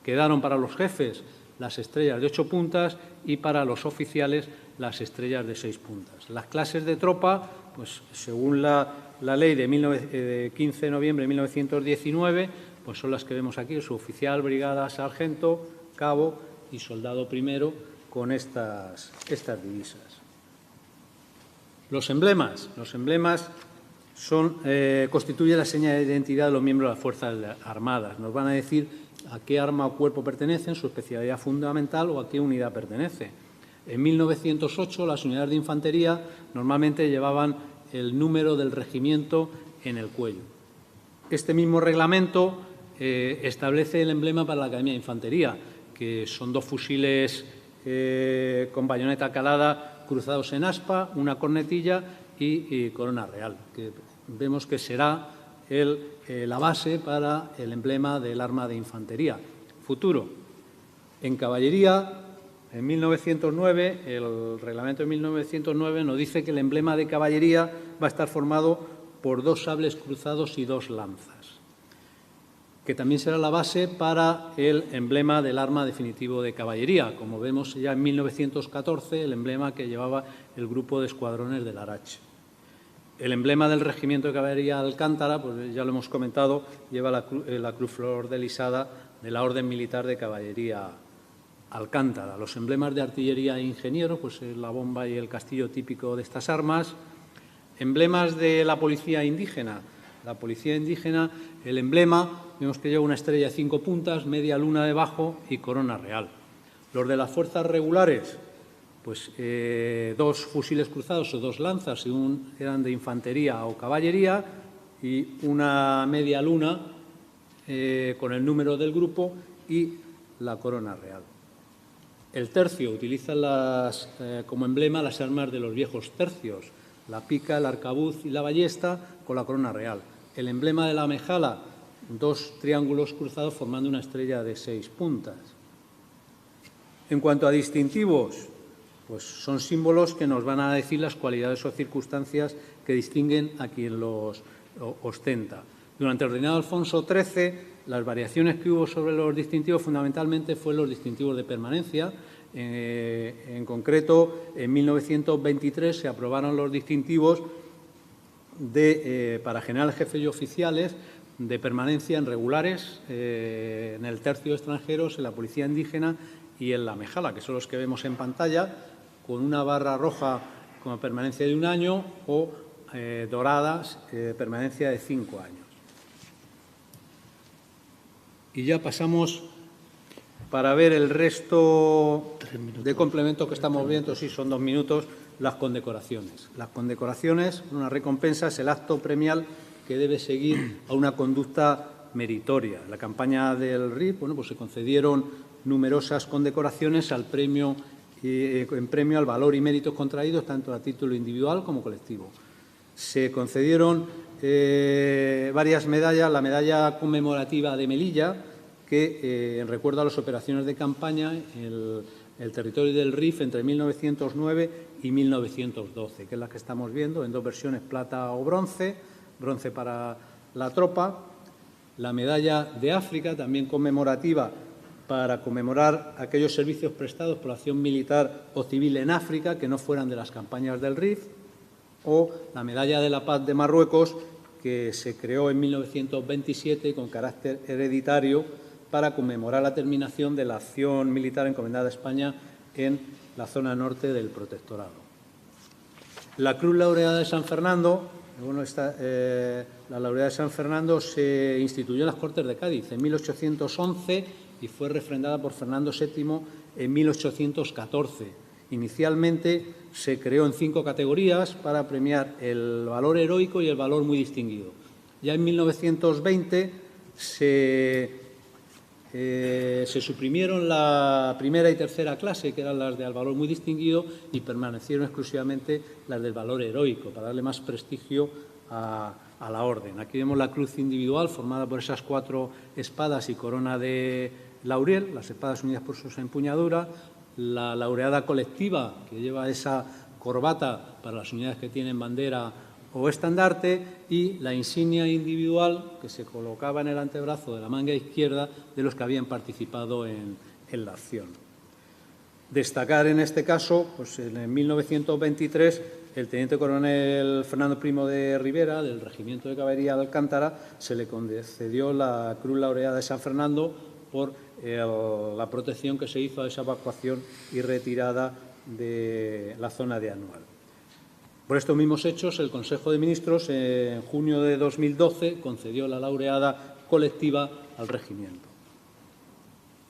quedaron para los jefes las estrellas de 8 puntas y para los oficiales las estrellas de 6 puntas. Las clases de tropa, pues según la ley de 15 de noviembre de 1919, pues son las que vemos aquí: suboficial, brigada, sargento, cabo y soldado primero, con estas divisas. Los emblemas constituyen la señal de identidad de los miembros de las Fuerzas Armadas. Nos van a decir a qué arma o cuerpo pertenecen, su especialidad fundamental o a qué unidad pertenece. En 1908 las unidades de infantería normalmente llevaban el número del regimiento en el cuello. Este mismo reglamento establece el emblema para la Academia de Infantería, que son 2 fusiles con bayoneta calada cruzados en aspa, una cornetilla y corona real, que vemos que será la base para el emblema del arma de infantería. Futuro. En caballería, en 1909, el reglamento de 1909 nos dice que el emblema de caballería va a estar formado por 2 sables cruzados y 2 lanzas, que también será la base para el emblema del arma definitivo de caballería, como vemos ya en 1914, el emblema que llevaba el grupo de escuadrones del Larache. El emblema del Regimiento de Caballería Alcántara, pues ya lo hemos comentado, lleva la cruz flor delisada de la Orden Militar de Caballería Alcántara. Los emblemas de artillería e ingenieros, pues la bomba y el castillo típico de estas armas. Emblemas de la policía indígena. La policía indígena, el emblema, vemos que lleva una estrella de 5 puntas, media luna debajo y corona real. Los de las fuerzas regulares, pues 2 fusiles cruzados o 2 lanzas, según eran de infantería o caballería, y una media luna con el número del grupo y la corona real. El tercio utiliza como emblema las armas de los viejos tercios, la pica, el arcabuz y la ballesta con la corona real. El emblema de la mejala, 2 triángulos cruzados formando una estrella de 6 puntas. En cuanto a distintivos, pues son símbolos que nos van a decir las cualidades o circunstancias que distinguen a quien los ostenta. Durante el reinado de Alfonso XIII, las variaciones que hubo sobre los distintivos fundamentalmente fueron los distintivos de permanencia. En concreto, en 1923 se aprobaron los distintivos para generales, jefes y oficiales de permanencia en regulares, en el tercio de extranjeros, en la policía indígena y el La Mejala, que son los que vemos en pantalla, con una barra roja como permanencia de 1 año o doradas, permanencia de 5 años. Y ya pasamos para ver el resto de complementos que estamos viendo, sí, son 2 minutos, las condecoraciones. Las condecoraciones, una recompensa, es el acto premial que debe seguir a una conducta meritoria. En la campaña del RIF, bueno, pues se concedieron numerosas condecoraciones en premio al valor y méritos contraídos, tanto a título individual como colectivo. Se concedieron varias medallas, la medalla conmemorativa de Melilla, que en recuerdo a las operaciones de campaña en el territorio del RIF entre 1909 y 1912, que es la que estamos viendo en 2 versiones, plata o bronce, bronce para la tropa. La medalla de África, también conmemorativa, para conmemorar aquellos servicios prestados por la acción militar o civil en África que no fueran de las campañas del RIF, o la medalla de la paz de Marruecos, que se creó en 1927 con carácter hereditario para conmemorar la terminación de la acción militar encomendada a España en la zona norte del protectorado. La Cruz Laureada de San Fernando, bueno, la Laureada de San Fernando se instituyó en las Cortes de Cádiz en 1811 y fue refrendada por Fernando VII en 1814. Inicialmente se creó en 5 categorías para premiar el valor heroico y el valor muy distinguido. Ya en 1920 se suprimieron la primera y tercera clase, que eran las del valor muy distinguido, y permanecieron exclusivamente las del valor heroico, para darle más prestigio a la orden. Aquí vemos la cruz individual formada por esas 4 espadas y corona de laurel, las espadas unidas por su empuñadura, la laureada colectiva, que lleva esa corbata para las unidades que tienen bandera o estandarte, y la insignia individual que se colocaba en el antebrazo de la manga izquierda de los que habían participado en la acción. Destacar en este caso, pues en 1923, el teniente coronel Fernando Primo de Rivera, del Regimiento de Caballería de Alcántara, se le concedió la Cruz Laureada de San Fernando por la protección que se hizo a esa evacuación y retirada de la zona de Anual. Por estos mismos hechos, el Consejo de Ministros, en junio de 2012, concedió la laureada colectiva al regimiento.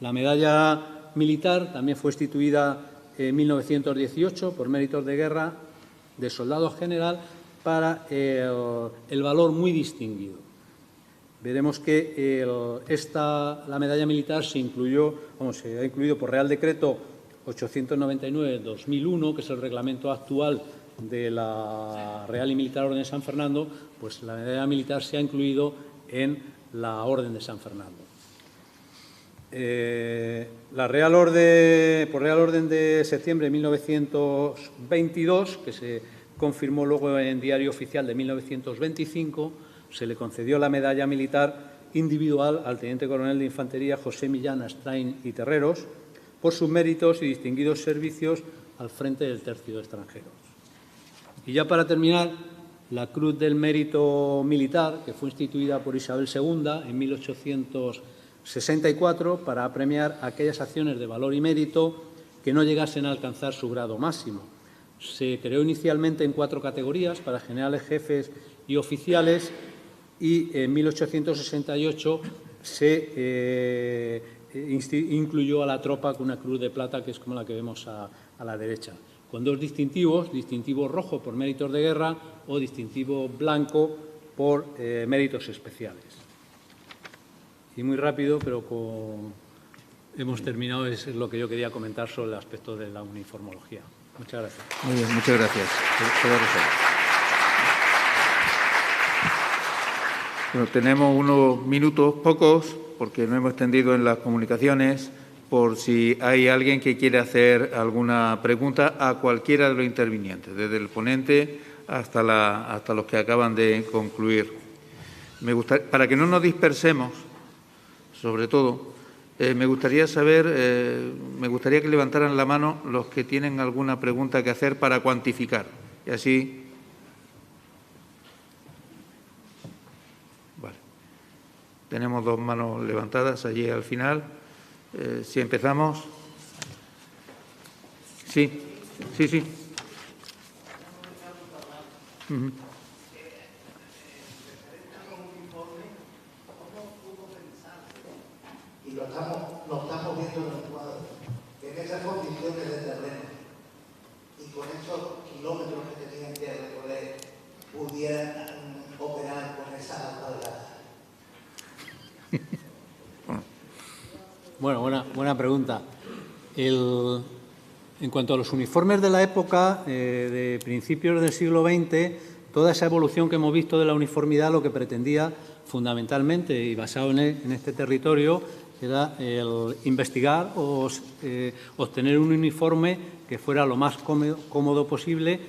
La medalla militar también fue instituida en 1918 por méritos de guerra de soldado general para el valor muy distinguido. Veremos que la medalla militar se ha incluido por Real Decreto 899/2001, que es el reglamento actual de la Real y Militar Orden de San Fernando, pues la medalla militar se ha incluido en la Orden de San Fernando. La Real Orden, por Real Orden de septiembre de 1922, que se confirmó luego en Diario Oficial de 1925, se le concedió la medalla militar individual al teniente coronel de Infantería José Millán Astrain y Terreros por sus méritos y distinguidos servicios al frente del Tercio de Extranjeros. Y ya para terminar, la Cruz del Mérito Militar, que fue instituida por Isabel II en 1864 para premiar aquellas acciones de valor y mérito que no llegasen a alcanzar su grado máximo. Se creó inicialmente en 4 categorías para generales, jefes y oficiales, y en 1868 se incluyó a la tropa con una cruz de plata, que es como la que vemos a la derecha, con 2 distintivos, distintivo rojo por méritos de guerra o distintivo blanco por méritos especiales. Y muy rápido, pero hemos terminado, es lo que yo quería comentar sobre el aspecto de la uniformología. Muchas gracias. Muy bien, muchas gracias. Bueno, tenemos unos minutos, pocos, porque no hemos extendido en las comunicaciones, por si hay alguien que quiere hacer alguna pregunta a cualquiera de los intervinientes, desde el ponente hasta los que acaban de concluir. Para que no nos dispersemos, sobre todo, me gustaría que levantaran la mano los que tienen alguna pregunta que hacer para cuantificar. Y así. Vale. Tenemos 2 manos levantadas allí al final. Si empezamos. Sí, sí, sí. Ujú. Y lo estamos viendo en el cuadro, que en esas condiciones de terreno y con esos kilómetros que tenían que recorrer pudieran operar con esa alpargata. Bueno, buena pregunta. En cuanto a los uniformes de la época, de principios del siglo XX, toda esa evolución que hemos visto de la uniformidad lo que pretendía fundamentalmente y basado en este territorio era el investigar o obtener un uniforme que fuera lo más cómodo posible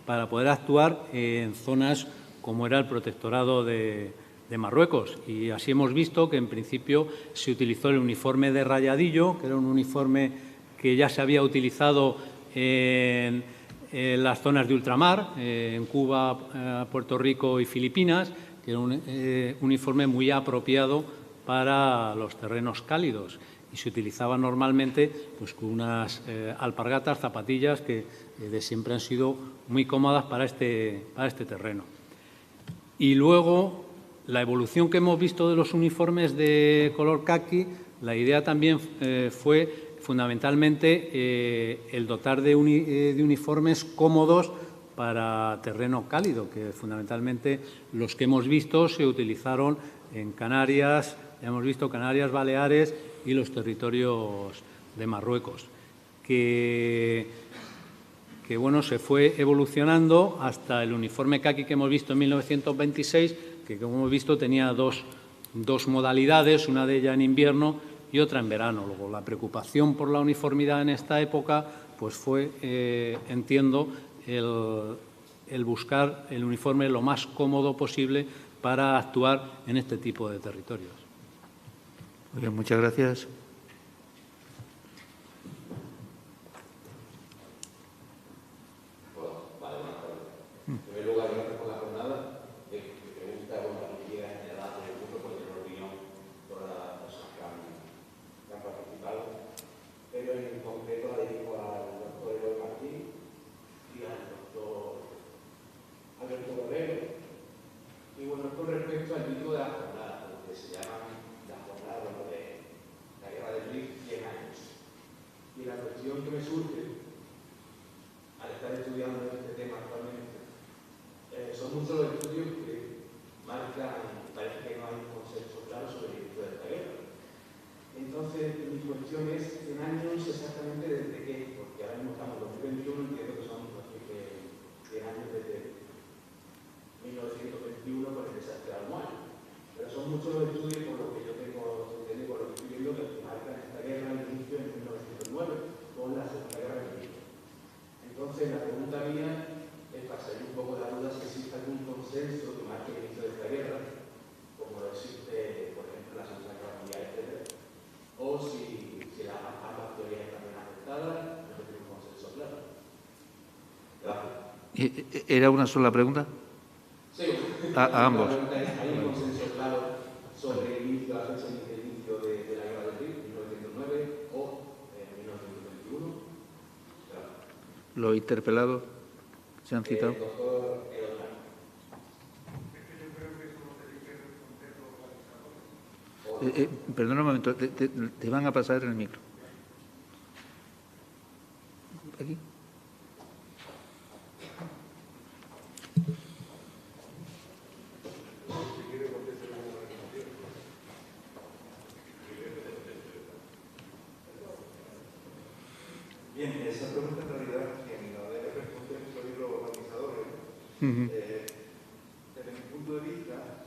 para poder actuar en zonas como era el protectorado de Marruecos. Y así hemos visto que en principio se utilizó el uniforme de rayadillo, que era un uniforme que ya se había utilizado en las zonas de ultramar, en Cuba, Puerto Rico y Filipinas, que era un uniforme muy apropiado para los terrenos cálidos y se utilizaba normalmente pues, con unas alpargatas, zapatillas que de siempre han sido muy cómodas para este terreno. Y luego, la evolución que hemos visto de los uniformes de color caqui, la idea también fue fundamentalmente el dotar de uniformes cómodos para terreno cálido, que fundamentalmente los que hemos visto se utilizaron en Canarias, hemos visto Canarias, Baleares y los territorios de Marruecos, que bueno, se fue evolucionando hasta el uniforme caqui que hemos visto en 1926, que como hemos visto tenía dos modalidades, una de ellas en invierno y otra en verano. Luego, la preocupación por la uniformidad en esta época pues fue, entiendo, el buscar el uniforme lo más cómodo posible para actuar en este tipo de territorios. Muy bien, muchas gracias. En primer lugar, gracias por la jornada. Me gusta la política general del mundo, porque en opinión todas las personas que han participado. Pero en concreto la dirijo al doctor Eloy Martín y al doctor Alberto Borrero. Y bueno, con respecto al título de la jornada, lo que se llama la jornada de la guerra del Rif, 100 años. Y la cuestión que me surge al estar estudiando este tema actualmente, son muchos los estudios que marcan, parece que no hay un consenso claro sobre el inicio de esta guerra. Entonces, mi cuestión es, ¿100 años exactamente desde qué? Porque ahora mismo estamos en 2021, entiendo que son 100 años desde 1921 con el desastre de Almohad. Pero son muchos los estudios, por lo que yo tengo entendido, por lo que estoy viendo, que marcan esta guerra al inicio en 1909, con la Segunda Guerra Mundial. Entonces, la pregunta mía es para salir un poco de la duda si existe algún consenso que marque el inicio de esta guerra, como lo existe, por ejemplo, la Segunda Guerra Mundial, etc. O si las ambas teorías están bien aceptadas, no tiene un consenso claro. Gracias. ¿Era una sola pregunta? Sí, a ambos. La pregunta es, ¿hay un consenso claro sobre el inicio, la fecha de inicio de la guerra del Rif, 1909 o 1921? Gracias. ¿Los interpelados se han citado? Doctor Perdona un momento, te van a pasar el micro. Aquí. Bien, esa pregunta en realidad quien la debe responder son los organizadores. Desde mi punto de vista,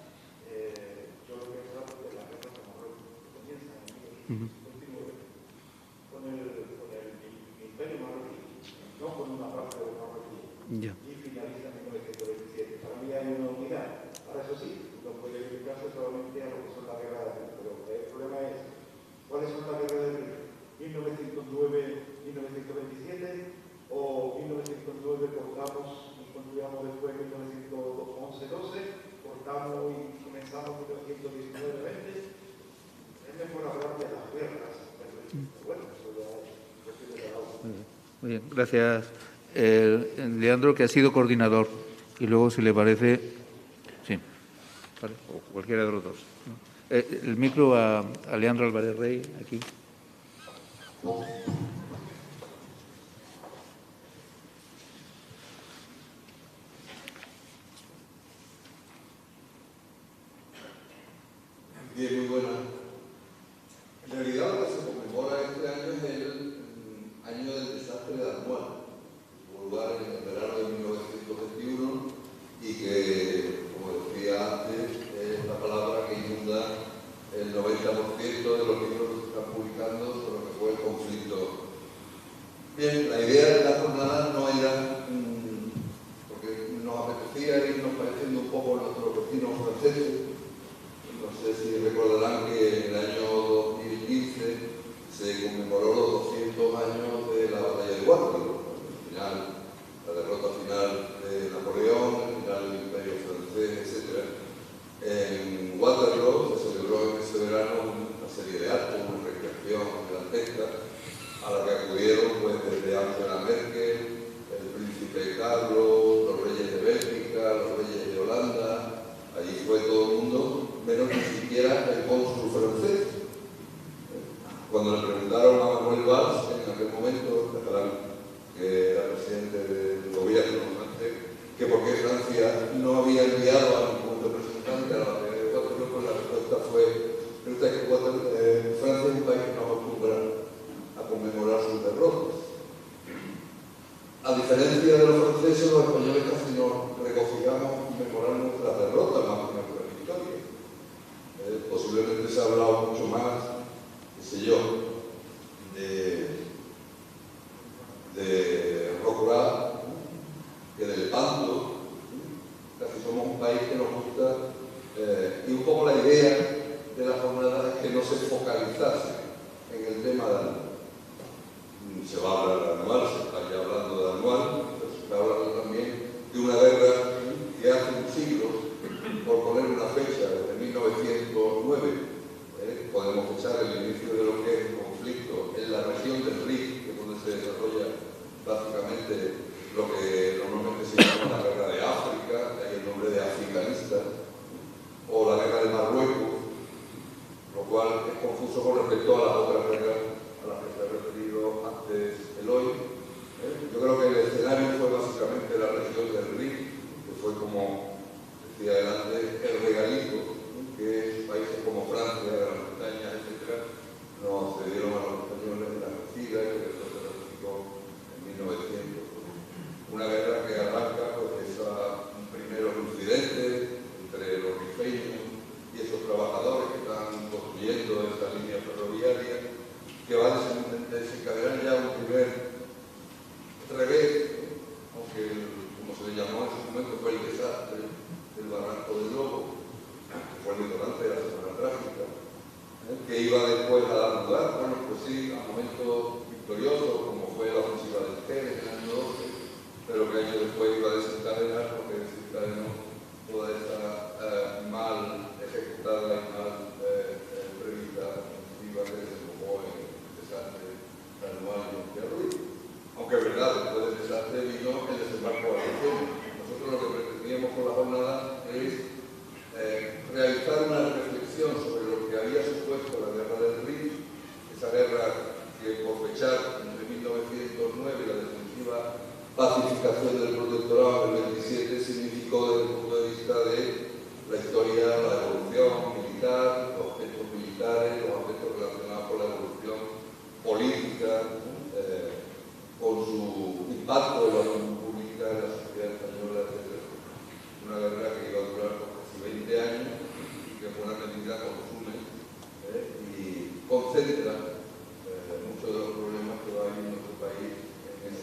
yo lo que he pensado es que la guerra de Marruecos comienza en 1929 con el imperio marroquí, no con una parte de Marruecos, y finaliza en 1927. Para mí hay una unidad. Ahora, eso sí, no puede dedicarse solamente a lo que son las guerras de Rif, pero el problema es cuáles son las guerras de Rif. 1909-1927 o 1909 cortamos y continuamos después 1911-12, cortamos y comenzamos 1919-20. Es mejor hablar de las guerras Muy bien, gracias. Leandro, que ha sido coordinador. Y luego, si le parece, sí, vale, o cualquiera de los dos, ¿no? El micro a Leandro Álvarez Rey, aquí. Bien, muy buena. En realidad lo que se conmemora este año es el año del desastre de Armual, que tuvo lugar en el verano de 1921 y que, como decía antes, es la palabra que inunda el 90% de los libros que se están publicando sobre lo que fue el conflicto. Bien, la idea de la jornada no era, porque nos apetecía irnos pareciendo un poco a nuestros vecinos franceses. No sé si recordarán que en el año 2015 se conmemoró los 200 años de la batalla de Waterloo, la derrota final de Napoleón, el final del Imperio francés, etc. En Waterloo se celebró en ese verano una serie de actos, una recreación gigantesca, a la que acudieron pues, desde Angela Merkel, el príncipe Carlos, los reyes de Bélgica, los reyes de Holanda. Allí fue todo el mundo, menos ni siquiera el cónsul francés. Cuando le preguntaron a Manuel Valls, en aquel momento, que era presidente del gobierno francés, que por qué Francia no había enviado a ningún representante a la batalla de Waterloo, pues la respuesta fue: Francia es un país que no acostumbra a conmemorar sus derrotas. A diferencia de los franceses, los españoles casi nos regocijamos en conmemorar nuestras derrotas más que nuestras victorias. Posiblemente se ha hablado mucho más, qué sé yo, de Rocoral que de Lepanto. Casi somos un país que nos gusta, y un poco la idea de la jornada es que no se focalizase en el tema de Anual. Se va a hablar de Anual, se está ya hablando de Anual, pero se está hablando también de una guerra que hace un siglo, por poner una fecha, desde 1909, podemos fechar el inicio de lo que es el conflicto en la región del Rif, que es donde se desarrolla básicamente lo que normalmente se llama la guerra de África, de ahí el nombre de africanista, o la guerra de Marruecos, lo cual es confuso con respecto a las otras guerras a las que se ha referido antes Eloy. Yo creo que el escenario fue básicamente la región del Rif, que fue, como decía antes, el regalito que países como Francia, Gran Bretaña, etc., nos cedieron a los españoles en la vencida y que después se ratificó en 1900. Una guerra que arranca pues un primeros incidentes entre los rifeños y esos trabajadores que están construyendo esta línea ferroviaria, que va a desencadenar ya un primer revés, aunque como se le llamó en ese momento fue el desastre del Barranco del Lobo, que fue el detonante de la Semana Trágica, que iba después a dar lugar, bueno, pues sí, a momentos victoriosos, como fue la ofensiva del Jerez en el año 12, pero que años después iba a desencadenar, porque desencadenó toda esta mal ejecutada y mal prevista ofensiva que desembocó en el desastre de Anual y Monterrey. Aunque es verdad, después del desastre vino el desembarco de Argentina. Nosotros lo que pretendíamos con la jornada es realizar una reflexión sobre lo que había supuesto la guerra del Rif, esa guerra que, por fechar entre 1909 y la definitiva pacificación del protectorado en el 27, significó desde el punto de vista de la historia, la evolución militar, los aspectos militares, los aspectos relacionados con la evolución política, con su impacto en la opinión pública, en la sociedad española, etc. Una guerra que iba a durar casi 20 años y que en buena medida consume y concentra muchos de los problemas que va a haber en nuestro país en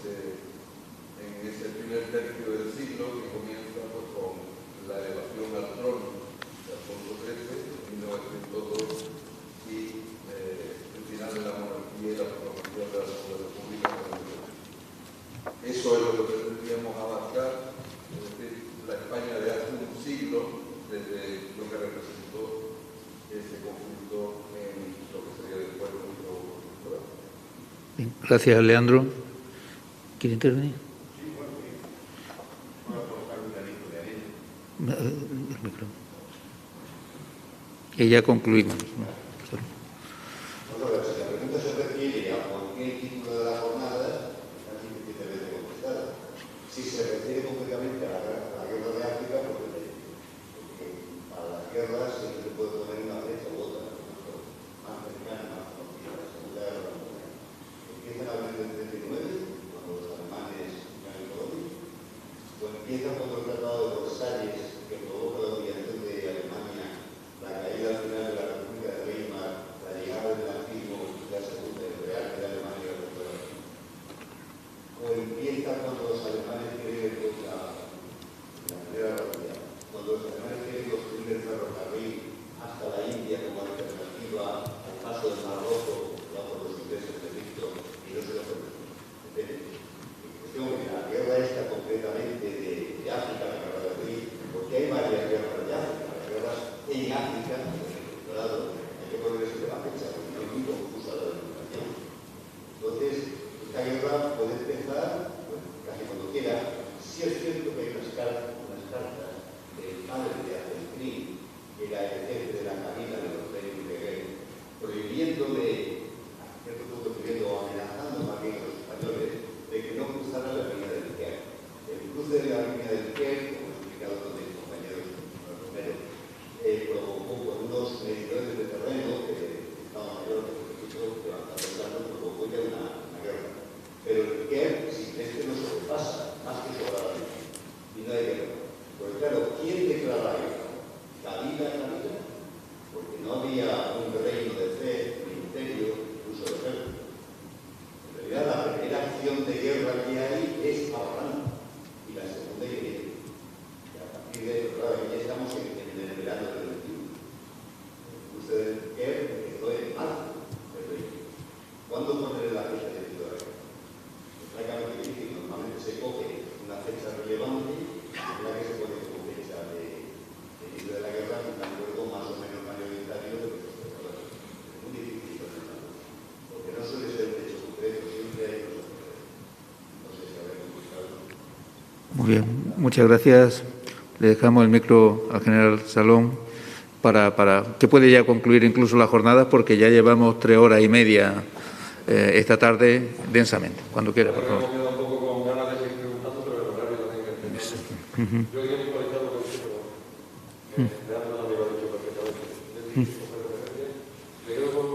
ese primer tercio del siglo, que comienza pues, con la elevación al trono de Alfonso XIII en 1902 y el final de la monarquía y la proclamación de la Segunda República. Eso es lo que pretendíamos abarcar, es decir, la España de hace un siglo, desde lo que representó ese conflicto en lo que sería después nuestro conflicto. Gracias, Leandro. ¿Quiere intervenir? Sí, bueno, voy a colocar un granito de arena. El micro. Y ya concluimos, ¿no? Vamos a ver, si la pregunta se refiere a por qué el título de la jornada, es difícilmente contestada. Si se refiere concretamente a la guerra de África, porque para las guerras siempre se puede poner una fecha u otra, más cercana, más conocida, la Segunda Guerra Mundial. Empieza en abril del 39, cuando los alemanes ganan Polonia, o empieza cuando el Tratado de Versalles, que provoca la humillación de Alemania, la caída al final de la República de Weimar, la llegada del nazismo, la segunda del Real de Alemania y la recuperación. O empieza cuando los alemanes quieren la primera realidad, cuando los alemanes quieren construir el ferrocarril hasta la India como alternativa al paso del Mar Rojo, por los ingleses de Víctor, y no se lo permiten. La guerra esta concretamente de África, la guerra de Abril, porque hay varias guerras de África, las guerras en África, claro, hay que ponerse de la fecha, porque es muy confusa la denominación. Entonces, esta guerra puede empezar casi cuando quiera. Sí es cierto que hay unas cartas del padre de Acelcrin, que era el jefe de la cabina de los reyes de guerra, prohibiéndole, a cierto punto prohibiendo, amenazando más bien a los españoles, de que no cruzaran la línea del Caire. El cruce de la línea del Caire, como he explicado con mis compañeros Romero, provocó por unos medidores de terreno que estaban mayor levantando el plano, provocó ya una guerra. Pero el Caire, si este no sobrepasa, más que sobradamente, y no hay guerra. Pues claro, ¿quién declara guerra? ¿Cabila? Porque no había un reino de fe, un imperio, incluso de ejército. En realidad, la primera acción de guerra que hay es Abraham, y la segunda Yemen. Y a partir de eso, claro, ya estamos en el verano del 21. Usted empezó en marzo del 20. ¿Cuándo ponerle la fecha de inicio de la guerra? Es francamente difícil. Normalmente se coge una fecha relevante, en la que se pone como fecha de inicio de la guerra, un acuerdo más o menos mayoritario de los espectadores. Es muy difícil ponerlo, porque no suele ser un hecho concreto, siempre hay cosas concretas. No sé si habremos buscado. Muy bien, muchas gracias. Le dejamos el micro al general Salón para que puede ya concluir incluso la jornada, porque ya llevamos 3 horas y media esta tarde densamente. Cuando quiera, por favor. Me quedo un poco con ganas de seguir preguntando, pero el horario también es perfecto. Yo quiero actualizar lo que he dicho, pero Leandro también lo ha dicho perfectamente. Me quedo con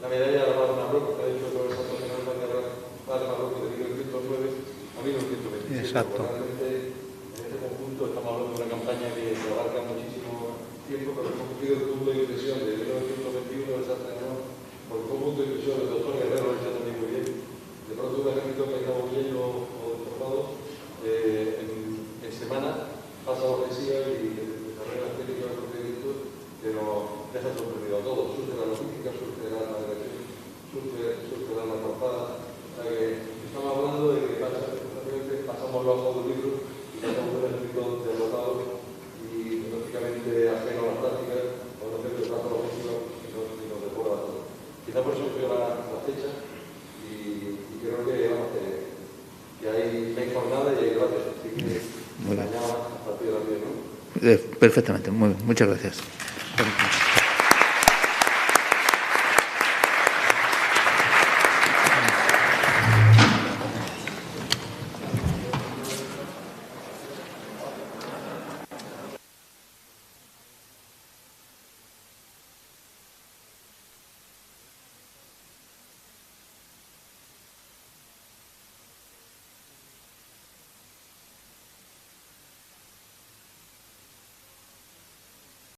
la medalla de la paz de Marruecos, que ha dicho el profesor Nacional de la paz de Marruecos de 1909 a 1927. Exacto. Realmente, en este conjunto estamos hablando de una campaña que abarca muchísimo tiempo, pero hemos cumplido el punto de inflexión de 1921 del desastre de Amor, porque fue un punto de inflexión el doctor Guerrero lo ha hecho también muy bien. De pronto un ejército que estaba huyendo o destrozado, en semana pasa la ofensiva y desarrolla las técnicas de procedimiento que nos deja sorprendido a todos. Surge la logística, surge el arma de agresión, surge el arma forzada. Estamos hablando de que pasamos los ojos del libro y pasamos un ejército derrotado y lógicamente ajeno a las tácticas, o no hacer el trato ofensivo y nos devora a todos. Quizá por eso fue la fecha y creo que hay jornada y hay debates. Así que mañana a partir de las 10, ¿no? Perfectamente, muy bien, muchas gracias.